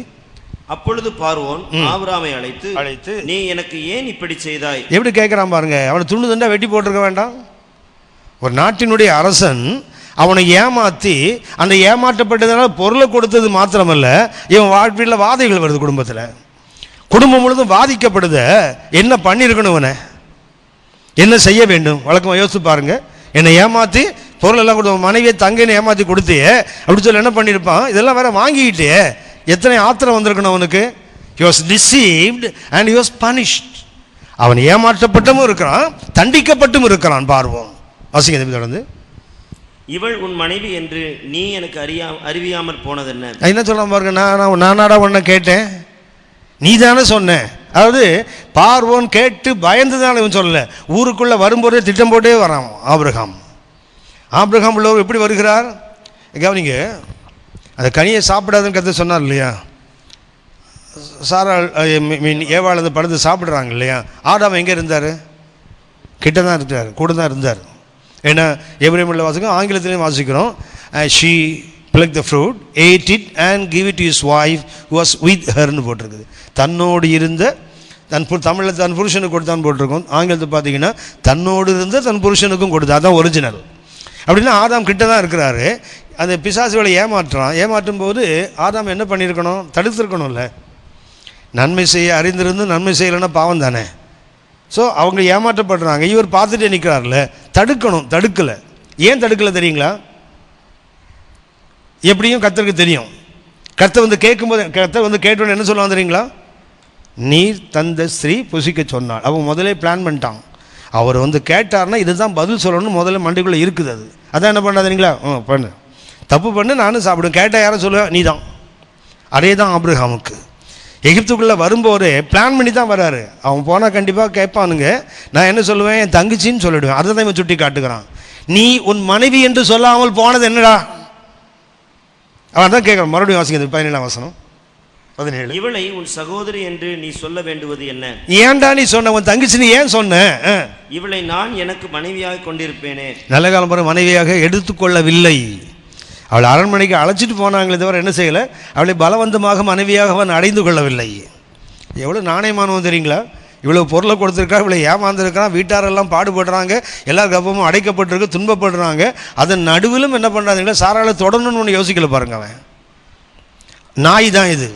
அப்பொழுது பார்வோன் ஆபிரகாமை அழைத்து நீ எனக்கு ஏன் இப்படி செய்தாய்? எப்படி கேட்கிறான் பாருங்க. அவனை துண்டு துண்டா வெட்டி போட்டிருக்க வேண்டாம்? ஒரு நாட்டினுடைய அரசன் அவனை ஏமாற்றி, அந்த ஏமாற்றப்பட்டதுனால பொருளை கொடுத்தது மாத்திரமல்ல, இவன் வாழ்க்கையில் வாதைகள் வருது. குடும்பம் முழுதும் பாதிக்கப்படுத. என்ன பண்ணியிருக்கணும்? இவனை என்ன செய்ய வேண்டும்? வழக்கமாக யோசித்து பாருங்க. என்னை ஏமாற்றி பொருள் எல்லாம் கொடுத்த மனைவியை தங்கைன்னு ஏமாற்றி கொடுத்தியே அப்படி சொல்லி என்ன பண்ணியிருப்பான்? இதெல்லாம் வேற வாங்கிக்கிட்டே எத்தனை ஆத்திரம் வந்திருக்கணும் அவனுக்கு. he was deceived and he was punished. அவன் ஏமாற்றப்பட்டும் இருக்கிறான், தண்டிக்கப்பட்டும் இருக்கிறான். பார்வோம். வாசிங்க தொடர்ந்து. இவள் உன் மனைவி என்று நீ எனக்கு அறிவியாமல் போனது என்ன? என்ன சொல்றான் பாருங்க. நானாடா உன்னை கேட்டேன், நீ தானே சொன்ன. அதாவது பார்வோன் கேட்டு பயந்துதான் இவன் சொல்லலை, ஊருக்குள்ளே வரும்போதே திட்டம் போட்டே வரான் ஆபிரகாம். ஆபிரகாம் உள்ளவர் எப்படி வருகிறார் கவனிங்க. அந்த கனியை சாப்பிடாதுன்னு கற்று சொன்னார் இல்லையா, சாரா மீன் ஏவாள் அந்த படுத்து சாப்பிட்றாங்க இல்லையா. ஆதாம் எங்கே இருந்தார்? கிட்ட தான் இருந்தார், கூட தான் இருந்தார். ஏன்னா எபிரேயமில் வாசிக்கிறோம், ஆங்கிலத்திலையும் வாசிக்கிறோம். She plucked the fruit, ate it and give it to his wife who was with herன்னு போட்டிருக்குது. தன்னோடு இருந்த தமிழில் தன் புருஷனுக்கு கொடுத்தான்னு போட்டிருக்கோம். ஆங்கிலத்தை பார்த்தீங்கன்னா தன்னோடு இருந்த தன் புருஷனுக்கும் கொடுத்தா, அதுதான் ஒரிஜினல். அப்படின்னா ஆதாம் கிட்ட தான் இருக்கிறாரு. அந்த பிசாசுகளை ஏமாற்றும் போது ஆதாம் என்ன பண்ணியிருக்கணும்? தடுத்துருக்கணும்ல. நன்மை செய்ய அறிந்திருந்து நன்மை செய்யலைன்னா பாவம் தானே. ஸோ அவங்க ஏமாற்றப்படுறாங்க, இவர் பார்த்துட்டே நிற்கிறார்ல, தடுக்கணும். தடுக்கலை. ஏன் தடுக்கலை தெரியுங்களா? எப்படியும் கர்த்தருக்கு தெரியும். கர்த்தர் வந்து கேட்கும்போது, கர்த்தர் வந்து கேட்டோன்னு என்ன சொல்லுவாங்க தெரியுங்களா? நீர் தந்த ஸ்திரீ புசிக்க சொன்னாள். அவன் முதலே பிளான் பண்ணிட்டான். அவர் வந்து கேட்டார்னா இதுதான் பதில் சொல்லணும்னு முதல்ல மண்டிக்குள்ளே இருக்குது. அதான் என்ன பண்ணாதீங்களா, பண்ணு, தப்பு பண்ணு, நானும் சாப்பிடுவேன். கேட்டால் யாரும் சொல்லுவேன்? நீ தான். அதே தான் ஆபிரகாமுக்கு. எகிப்துக்குள்ளே வரும்போது பிளான் பண்ணி தான் வராரு. அவன் போனால் கண்டிப்பாக கேட்பானுங்க. நான் என்ன சொல்லுவேன்? என் தங்கச்சின்னு சொல்லிவிடுவேன். அதை தான் இவன் சுட்டி காட்டுக்கிறான். நீ உன் மனைவி என்று சொல்லாமல் போனது என்னடா? அவன் தான் கேட்குறான். மறுபடியும் வாசிக்கிறது 17ஆம் வசனம் 17. இவளை உன் சகோதரி என்று நீ சொல்ல வேண்டுவது என்ன? ஏன்டா நீ சொன்ன? உன் தங்கச்சின்னு ஏன் சொன்ன? இவளை நான் எனக்கு மனைவியாக கொண்டிருப்பேனே. நல்ல காலம் பிறகு மனைவியாக எடுத்துக்கொள்ளவில்லை. அவளை அரண்மனைக்கு அழைச்சிட்டு போனாங்களே தவிர என்ன செய்யலை, அவளை பலவந்தமாக மனைவியாக அவன் அடைந்து கொள்ளவில்லை. எவ்வளோ நாணயமானவன் தெரியுங்களா? இவ்வளோ பொருளை கொடுத்துருக்கா, இவ்வளோ ஏமாந்துருக்கான், வீட்டாரெல்லாம் பாடுபடுறாங்க, எல்லார் கப்பமும் அடைக்கப்பட்டிருக்கு, துன்பப்படுறாங்க. அதன் நடுவிலும் என்ன பண்ணுறாங்களா, சாராளை தொடரணும்னு ஒன்று யோசிக்கல பாருங்க. அவன் நாய் தான் இது.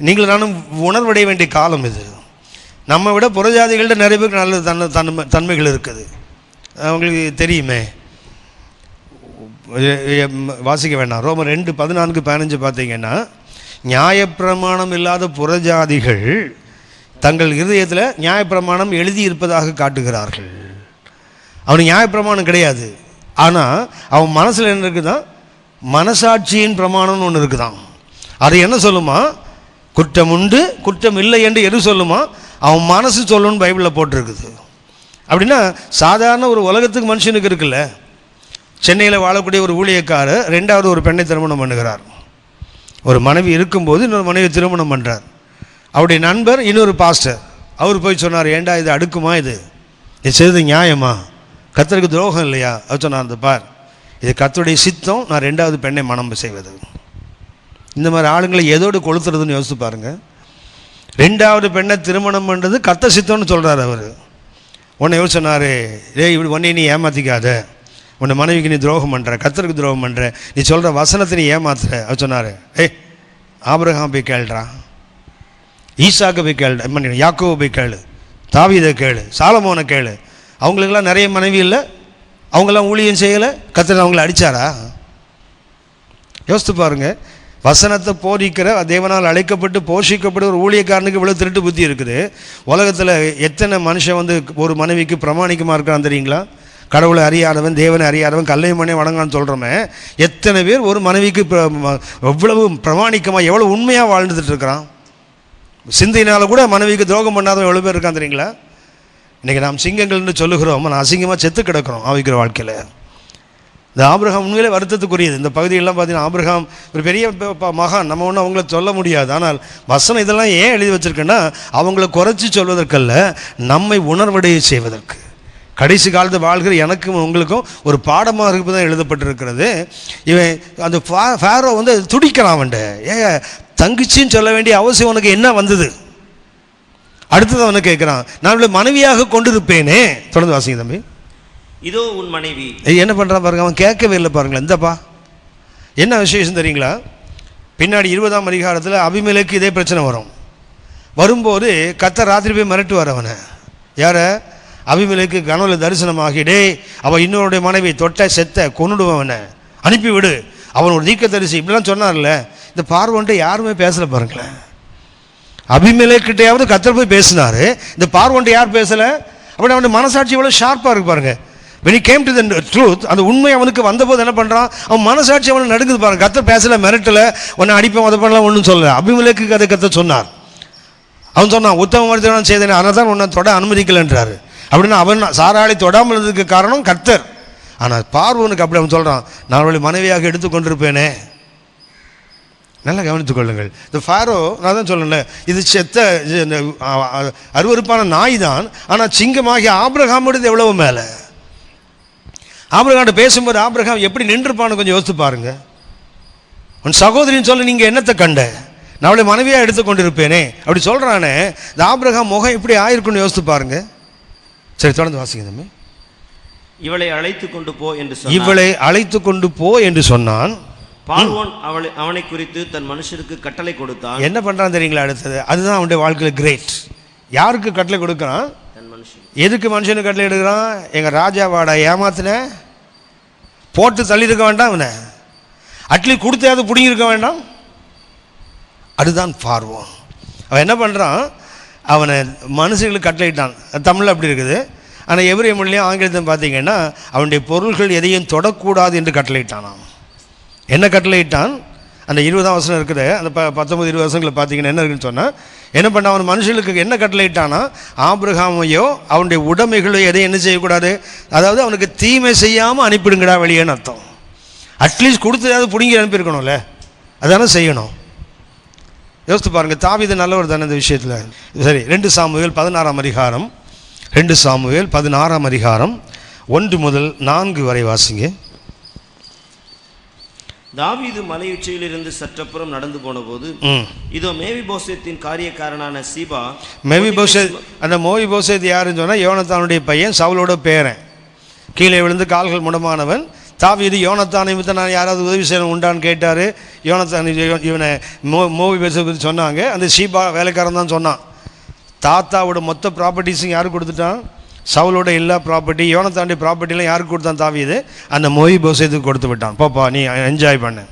நீங்களும் நானும் உணர்வடைய வேண்டிய காலம் இது. நம்ம விட புறஜாதிகள்கிட்ட நிறைய பேருக்கு நல்ல தன்மைகள் இருக்குது, அவங்களுக்கு தெரியுமே. வாசிக்க வேண்டாம். ரோமர் 2:14-15 பார்த்தீங்கன்னா, நியாயப்பிரமாணம் இல்லாத புறஜாதிகள் தங்கள் இருதயத்தில் நியாயப்பிரமாணம் எழுதி இருப்பதாக காட்டுகிறார்கள். அவனுக்கு நியாயப்பிரமாணம் கிடையாது, ஆனால் அவன் மனசில் என்ன இருக்குதான்? மனசாட்சியின் பிரமாணம்னு ஒன்று இருக்குதான். அது என்ன சொல்லுமா? குற்றம் உண்டு குற்றம் இல்லை என்று எது சொல்லுமா? அவன் மனசு சொல்லணும்னு பைபிளில் போட்டிருக்குது. அப்படின்னா சாதாரண ஒரு உலகத்துக்கு மனுஷனுக்கு இருக்குல்ல. சென்னையில் வாழக்கூடிய ஒரு ஊழியக்காரர் 2வது ஒரு பெண்ணை திருமணம் பண்ணுகிறார். ஒரு மனைவி இருக்கும்போது இன்னொரு மனைவி திருமணம் பண்ணுறார். அவருடைய நண்பர் இன்னொரு பாஸ்டர், அவர் போய் சொன்னார், ஏண்டா இது அடுக்குமா, இது செய்தது நியாயமா, கர்த்தருக்கு துரோகம் இல்லையா? அவர் சொன்னார், அந்த பார், இது கர்த்தருடைய சித்தம், நான் 2வது பெண்ணை மனம் செய்வது. இந்த மாதிரி ஆளுங்களை எதோடு கொளுத்துறதுன்னு யோசித்து பாருங்கள். 2வது பெண்ணை திருமணம் பண்ணுறது கர்த்தர் சித்தம்னு சொல்கிறார் அவர். உன்னை எவ்வளோ சொன்னார், இப்படி உன்னை நீ ஏமாற்றிக்காத, உன்னை மனைவிக்கு நீ துரோகம் பண்ணுற, கர்த்தருக்கு துரோகம் பண்ணுற, நீ சொல்கிற வசனத்தை நீ ஏமாத்துற. அவர் சொன்னார், ஆபிரகாம் போய் கேள்றா, ஈசாக்கு போய் கேளு, யாக்கோவை போய் கேளு, தாவீதை கேளு, சாலமோனை கேளு. அவங்களுக்கெல்லாம் நிறைய மனைவி இல்லை, அவங்களாம் ஊழியம் செய்யலை, கர்த்தர் அவங்கள அடித்தாரா? யோசித்து பாருங்கள். வசனத்தை போதிக்கிற தேவனால் அழைக்கப்பட்டு போஷிக்கப்பட்டு ஒரு ஊழியக்காரனுக்கு இவ்வளோ திருட்டு புத்தி இருக்குது. உலகத்தில் எத்தனை மனுஷன் வந்து ஒரு மனைவிக்கு பிரமாணிக்கமாக இருக்கிறான் தெரியுங்களா? கடவுளை அறியாதவன், தேவனை அறியாதவன், கல்லை மண்ணை வணங்கான்னு சொல்கிறோமே, எத்தனை பேர் ஒரு மனைவிக்கு எவ்வளவு பிரமாணிக்கமாக எவ்வளோ உண்மையாக வாழ்ந்துட்டு இருக்கிறான். சிந்தையினால் கூட மனைவிக்கு துரோகம் பண்ணாதவன் எவ்வளோ பேர் இருக்கான் தெரியுங்களா? இன்றைக்கி நாம் சிங்கங்கள்னு சொல்லுகிறோம், நான் அசிங்கமாக செத்து கிடக்கிறோம் ஆவிக்கிற வாழ்க்கையில். இந்த ஆபிரகாம் உண்மையிலே வருத்தத்துக்குரியது. இந்த பகுதியெல்லாம் பார்த்தீங்கன்னா ஆபிரகாம் ஒரு பெரிய மகான், நம்ம ஒன்றும் அவங்கள சொல்ல முடியாது. ஆனால் வசனம் இதெல்லாம் ஏன் எழுதி வச்சுருக்கேன்னா, அவங்கள குறைச்சி சொல்வதற்கல்ல, நம்மை உணர்வடைய செய்வதற்கு. கடைசி காலத்து வாழ்கிற எனக்கும் உங்களுக்கும் ஒரு பாடமாக இருப்பது தான் எழுதப்பட்டிருக்கிறது. இவன் அந்த ஃபேரோ வந்து துடிக்கிறான். அவன்ட தங்கச்சின்னு சொல்ல வேண்டிய அவசியம் உனக்கு என்ன வந்தது? அடுத்தது அவனை கேட்குறான், நான் இவளை மனைவியாக கொண்டிருப்பேனே. தொடர்ந்து வாசிங்க தம்பி. இதோ உன் மனைவி. என்ன பண்ணுறான் பாருங்க, அவன் கேட்கவே இல்லை பாருங்களேன். இந்தப்பா என்ன விசேஷம் தெரியுங்களா? பின்னாடி 20ஆம் அதிகாரத்தில் அபிமெலேக்கு இதே பிரச்சனை வரும். வரும்போது கர்த்தர் ராத்திரி போய் மிரட்டுவார் அவனை. யாரை? அபிமெலேக்கு கனவுல தரிசனமாகி, டே அவன் இன்னொருடைய மனைவி தொட்ட செத்த கொன்னுடுவவனை அனுப்பிவிடு, அவன் ஒரு தீர்க்க தரிசி, இப்படிலாம் சொன்னார்ல. இந்த பார்வோன்ட்டு யாருமே பேசலை பாருங்களேன். அபிமெலேக்கிட்டையாவது கர்த்தர் போய் பேசினார், இந்த பார்வோன்ட்டு யார் பேசலை. அப்படி அவனுடைய மனசாட்சி எவ்வளோ ஷார்ப்பாக இருக்கு பாருங்க. when he came to the truth, அந்த உண்மை அவனுக்கு வந்தபோது என்ன பண்ணுறான், அவன் மனசாட்சி அவனுக்கு நடுங்குது பாருங்க. கர்த்தர் பேசலை, மிரட்டலை, உன்னை அடிப்பேன் அதை பண்ணலாம் ஒன்றும் சொல்லலை. அபிமெலேக்கு அதை கர்த்தர் சொன்னார். அவன் சொன்னான் உத்தம மறுத்தவன் செய்தேன், ஆனால் தான் உன்னை தொட அனுமதிக்கலைன்றாரு. அப்படின்னா அவன் சாராளை தொடாமல் இருந்ததுக்கு காரணம் கர்த்தர். ஆனால் பார்வோனுக்கு அப்படி அவன் சொல்கிறான், நான் அவளை மனைவியாக எடுத்துக்கொண்டிருப்பேனே. நல்லா கவனித்துக் கொள்ளுங்கள். இந்த ஃபாரோ, நான் தான் சொல்லல, இது செத்த அருவருப்பான நாய் தான். ஆனால் சிங்கமாகி ஆபிரகாமுடையது எவ்வளவு மேலே. ஆபிரகாம்கிட்ட பேசும்போது ஆபிரகாம் எப்படி நின்றுப்பான்னு கொஞ்சம் யோசித்து பாருங்க. உன் சகோதரின்னு சொல்ல நீங்கள் என்னத்தை கண்ட, நான் அவளை மனைவியாக எடுத்துக்கொண்டிருப்பேனே அப்படி சொல்கிறானே. இந்த ஆபிரகாம் முகம் எப்படி ஆயிருக்குன்னு யோசித்து பாருங்க. சரி, தொடர்ந்து வாசிங்க தம்பி. இவளை அழைத்து கொண்டு போ என்று சொன்னான். இவளை அழைத்து கொண்டு போ என்று சொன்னான். பார்வோன் அவனை குறித்து தன் மனுஷருக்கு கட்டளை கொடுத்தான். என்ன பண்றான் தெரியுங்களா? அடுத்தது அதுதான் அவனுடைய வாழ்க்கையில் கிரேட். யாருக்கு கட்டளை கொடுக்குறான்? தன் மனுஷன். எதுக்கு மனுஷனுக்கு கட்டளை எடுக்கிறான்? எங்கள் ராஜாவாடா ஏமாத்தின போட்டு தள்ளியிருக்க வேண்டாம், அவனை அட்லீஸ்ட் கொடுத்தையாவது பிடிங்கிருக்க வேண்டாம். அதுதான் பார்வோன். அவன் என்ன பண்ணுறான்? அவனை மனுஷங்களுக்கு கட்டளையிட்டான். தமிழில் அப்படி இருக்குது. ஆனால் எவரிய மொழியும் ஆங்கிலத்தையும் பார்த்தீங்கன்னா அவனுடைய பொருள்கள் எதையும் தொடக்கூடாது என்று கட்டளையிட்டான். என்ன கட்டளையிட்டான்? அந்த 20ஆம் வசனம் இருக்குது. அந்த 19-20 வருஷங்களை பார்த்தீங்கன்னா என்ன இருக்குன்னு சொன்னால், என்ன பண்ண அவன் மனுஷர்களுக்கு என்ன கட்டளையிட்டானா, ஆபிரகாமையோ அவனுடைய உடைமைகளோ எதையும் என்ன செய்யக்கூடாது, அதாவது அவனுக்கு தீமை செய்யாமல் அனுப்பிடுங்கடா வெளியேன்னு அர்த்தம். அட்லீஸ்ட் கொடுத்ததாவது பிடுங்கி அனுப்பியிருக்கணும்ல, அதானே செய்யணும். யோசித்து பாருங்கள், தாவீது நல்லவர் தானே இந்த விஷயத்தில். சரி, 2 சாமுவேல் 16ஆம் அதிகாரம், 2 சாமுவேல் 16ஆம் அதிகாரம் 1 முதல் 4 வரை வாசிங்க. தாவீது மலையுச்சியிலிருந்து சற்றப்புறம் நடந்து போன போது இதோ மேவிபோசேத்தின் காரியக்காரனான சீபா. மேவிபோசேத், அந்த மேவிபோசேத் யாருன்னு சொன்னால் யோனத்தானுடைய பையன், சவுலோட பேரன். கீழே விழுந்து கால்கள் முடமானவன். தாவீது யோனத்தான் நிமித்தம் நான் யாராவது உதவி செய்யணும் உண்டான்னு கேட்டார். யோனத்தான் இவனை மேவிபோசேத் சொன்னாங்க. அந்த சீபா வேலைக்காரன் தான் சொன்னான். தாத்தாவோட மொத்த ப்ராப்பர்ட்டிஸும் யாருக்கு கொடுத்துட்டான்? சவுலோட எல்லா ப்ராப்பர்ட்டி, யோனத்தாண்டி ப்ராப்பர்ட்டிலாம் யாருக்கு கொடுத்தான்? தாவீது அந்த மேவிபோசேத்துக்கு கொடுத்து விட்டான். போப்பா நீ என்ஜாய் பண்ணு.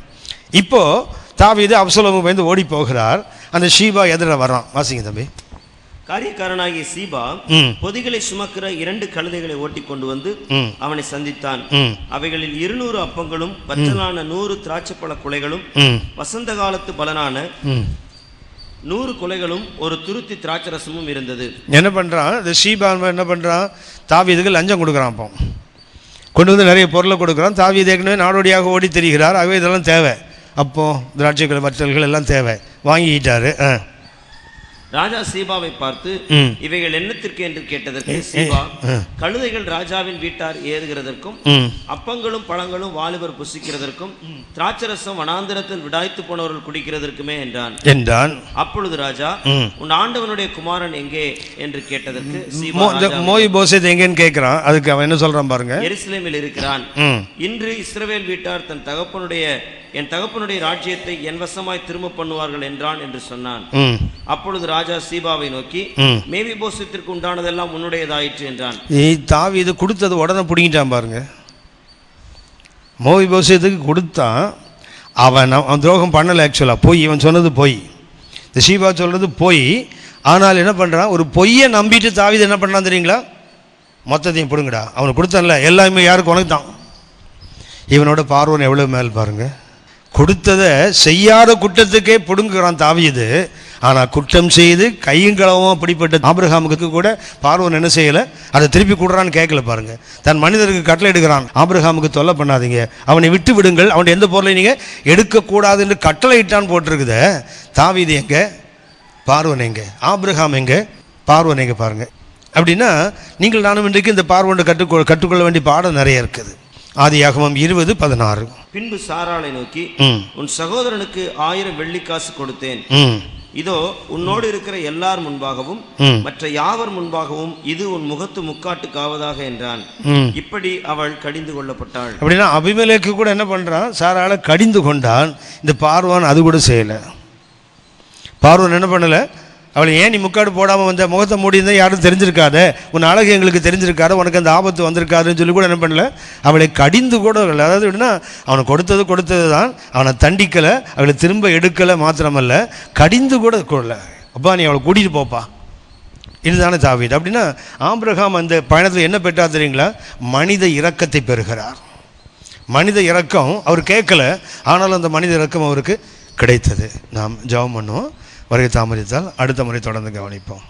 இப்போது தாவீது அப்சலோமு பயந்து ஓடி போகிறார். அந்த ஷீபா எதிர வர்றான். வாசிங்க தம்பி. காரியக்காரனாகிய சீபா பொதிகளை சுமக்கிற 2 கழுதைகளை ஓட்டி கொண்டு வந்து அவனை சந்தித்தான். அவைகளில் 200 அப்பங்களும் பச்சலான 100 திராட்சைப்பழ குலைகளும் வசந்த காலத்து பலனான 100 குலைகளும் ஒரு துருத்தி திராட்சரசமும் இருந்தது. என்ன பண்ணுறான்? இந்த ஷீபா என்ன பண்ணுறான்? தாவீதுக்கு லஞ்சம் கொடுக்குறான். அப்போ கொண்டு வந்து நிறைய பொருளை கொடுக்குறான். தாவீது ஏற்கனவே நாடோடியாக ஓடி தெரிகிறார். ஆகவே இதெல்லாம் தேவை. அப்போ திராட்சைகள் வற்றல்கள் எல்லாம் தேவை. வாங்கிக்கிட்டாரு. ராஜா சீபாவை பார்த்து இவைகள் என்னத்திற்கு என்று கேட்டதற்கு சீபா, கழுதைகள் ராஜாவின் வீட்டார் ஏறுகிறதற்கும் அப்பங்களும் பழங்களும் வாலிபர் புசிக்கிறதற்கும் திராட்சரசம் வனாந்திரத்தில் விடாய்த்து போனவர்கள் குடிக்கிறதற்குமே என்றான். அப்பொழுது ராஜா, உன் ஆண்டவனுடைய குமாரன் எங்கே என்று கேட்டதற்கு சீபா, மேவிபோசேத் எங்கேன்னு கேட்கிறான். அதுக்கு அவன் என்ன சொல்றான் பாருங்க. எருசலேமில் இருக்கிறான். இன்று இஸ்ரவேல் வீட்டார் என் தகப்பனுடைய ராஜ்யத்தை என் வசமாய் திரும்ப பண்ணுவார்கள் என்றான் என்று சொன்னான். அப்பொழுது ராஜா சீபாவை நோக்கி, மேவிபோசேத்திற்கு உண்டானதெல்லாம் உன்னுடையதாயிற்று என்றான். தாவீது கொடுத்தது உடனே பிடிங்கிட்டான் பாருங்க. மேவிபோசேத்துக்கு கொடுத்தான். அவன் துரோகம் பண்ணலை. ஆக்சுவலாக போய் இவன் சொன்னது போய், இந்த சீபா சொல்றது போய். ஆனால் என்ன பண்ணுறான்? ஒரு பொய்யை நம்பிட்டு தாவீது என்ன பண்ணான் தெரியுங்களா? மொத்தத்தையும் பிடுங்கடா, அவனுக்கு கொடுத்தான்ல எல்லாமே யாருக்கு? உனக்கு தான். இவனோட பார்வன் எவ்வளோ மேல் பாருங்க. கொடுத்ததை செய்யாத குற்றத்துக்கே பிடுங்குறான் தாவீது. ஆனால் குற்றம் செய்து கையுங்களவும் அப்படிப்பட்ட ஆபிரகாமுக்கு கூட பார்வோன் என்ன செய்யலை, அதை திருப்பி கொடுறான்னு கேட்கல பாருங்க. தன் மனிதருக்கு கட்டளை எடுக்கிறான், ஆபிரகாமுக்கு தொல்லை பண்ணாதீங்க, அவனை விட்டு விடுங்கள், அவன் எந்த பொருளை நீங்கள் எடுக்கக்கூடாது என்று கட்டளை இட்டான்னு போட்டிருக்குத. தாவீது எங்கே? பார்வோன் எங்கே? ஆபிரகாம் எங்கே? பார்வோன் எங்கே? பாருங்க. அப்படின்னா நீங்கள் நானும் இன்றைக்கு இந்த பார்வோனை கற்றுக்கொள்ள வேண்டிய பாடம் நிறைய இருக்குது. ஆதியாகமம் 20:16. பின்பு சாராளை நோக்கி, உன் சகோதரனுக்கு 1000 வெள்ளிக்காசு கொடுத்தேன். இதோ உன்னோடு இருக்கிற எல்லார் முன்பாகவும் மற்ற யாவர் முன்பாகவும் இது உன் முகத்து முக்காட்டுக்காவதாக என்றான். இப்படி அவள் கடிந்து கொள்ளப்பட்டாள். அப்படின்னா அபிமெலேக்கு கூட என்ன பண்றான்? சாராளை கடிந்து கொண்டான். இந்த பார்வோன் அது கூட செய்யல. பார்வோன் என்ன பண்ணல? அவளை ஏன் நீ முக்காடு போடாமல் வந்த, முகத்தை மூடியிருந்தால் யாரும் தெரிஞ்சிருக்காத, உன் அழகு எங்களுக்கு தெரிஞ்சிருக்காது, உனக்கு அந்த ஆபத்து வந்திருக்காதுன்னு சொல்லி கூட என்ன பண்ணல? அவளை கடிந்து கூட இல்லை. அதாவது எப்படின்னா, அவனை கொடுத்தது தான், அவனை தண்டிக்கலை, அவளை திரும்ப எடுக்கலை, மாத்திரமல்ல கடிந்து கூட கொள்ள. அப்பா நீ அவளை கூட்டிகிட்டு போப்பா, இதுதானே தாவீது. அப்படின்னா ஆபிரகாம் அந்த பயணத்தில் என்ன பெற்றா தெரியுங்களா? மனித இரக்கத்தை பெறுகிறார். மனித இரக்கம் அவர் கேட்கல, ஆனாலும் அந்த மனித இரக்கம் அவருக்கு கிடைத்தது. நாம் ஜெபம் பண்ணுவோம். வருகை தாமதித்தால் அடுத்த முறை தொடர்ந்து கவனிப்போம்.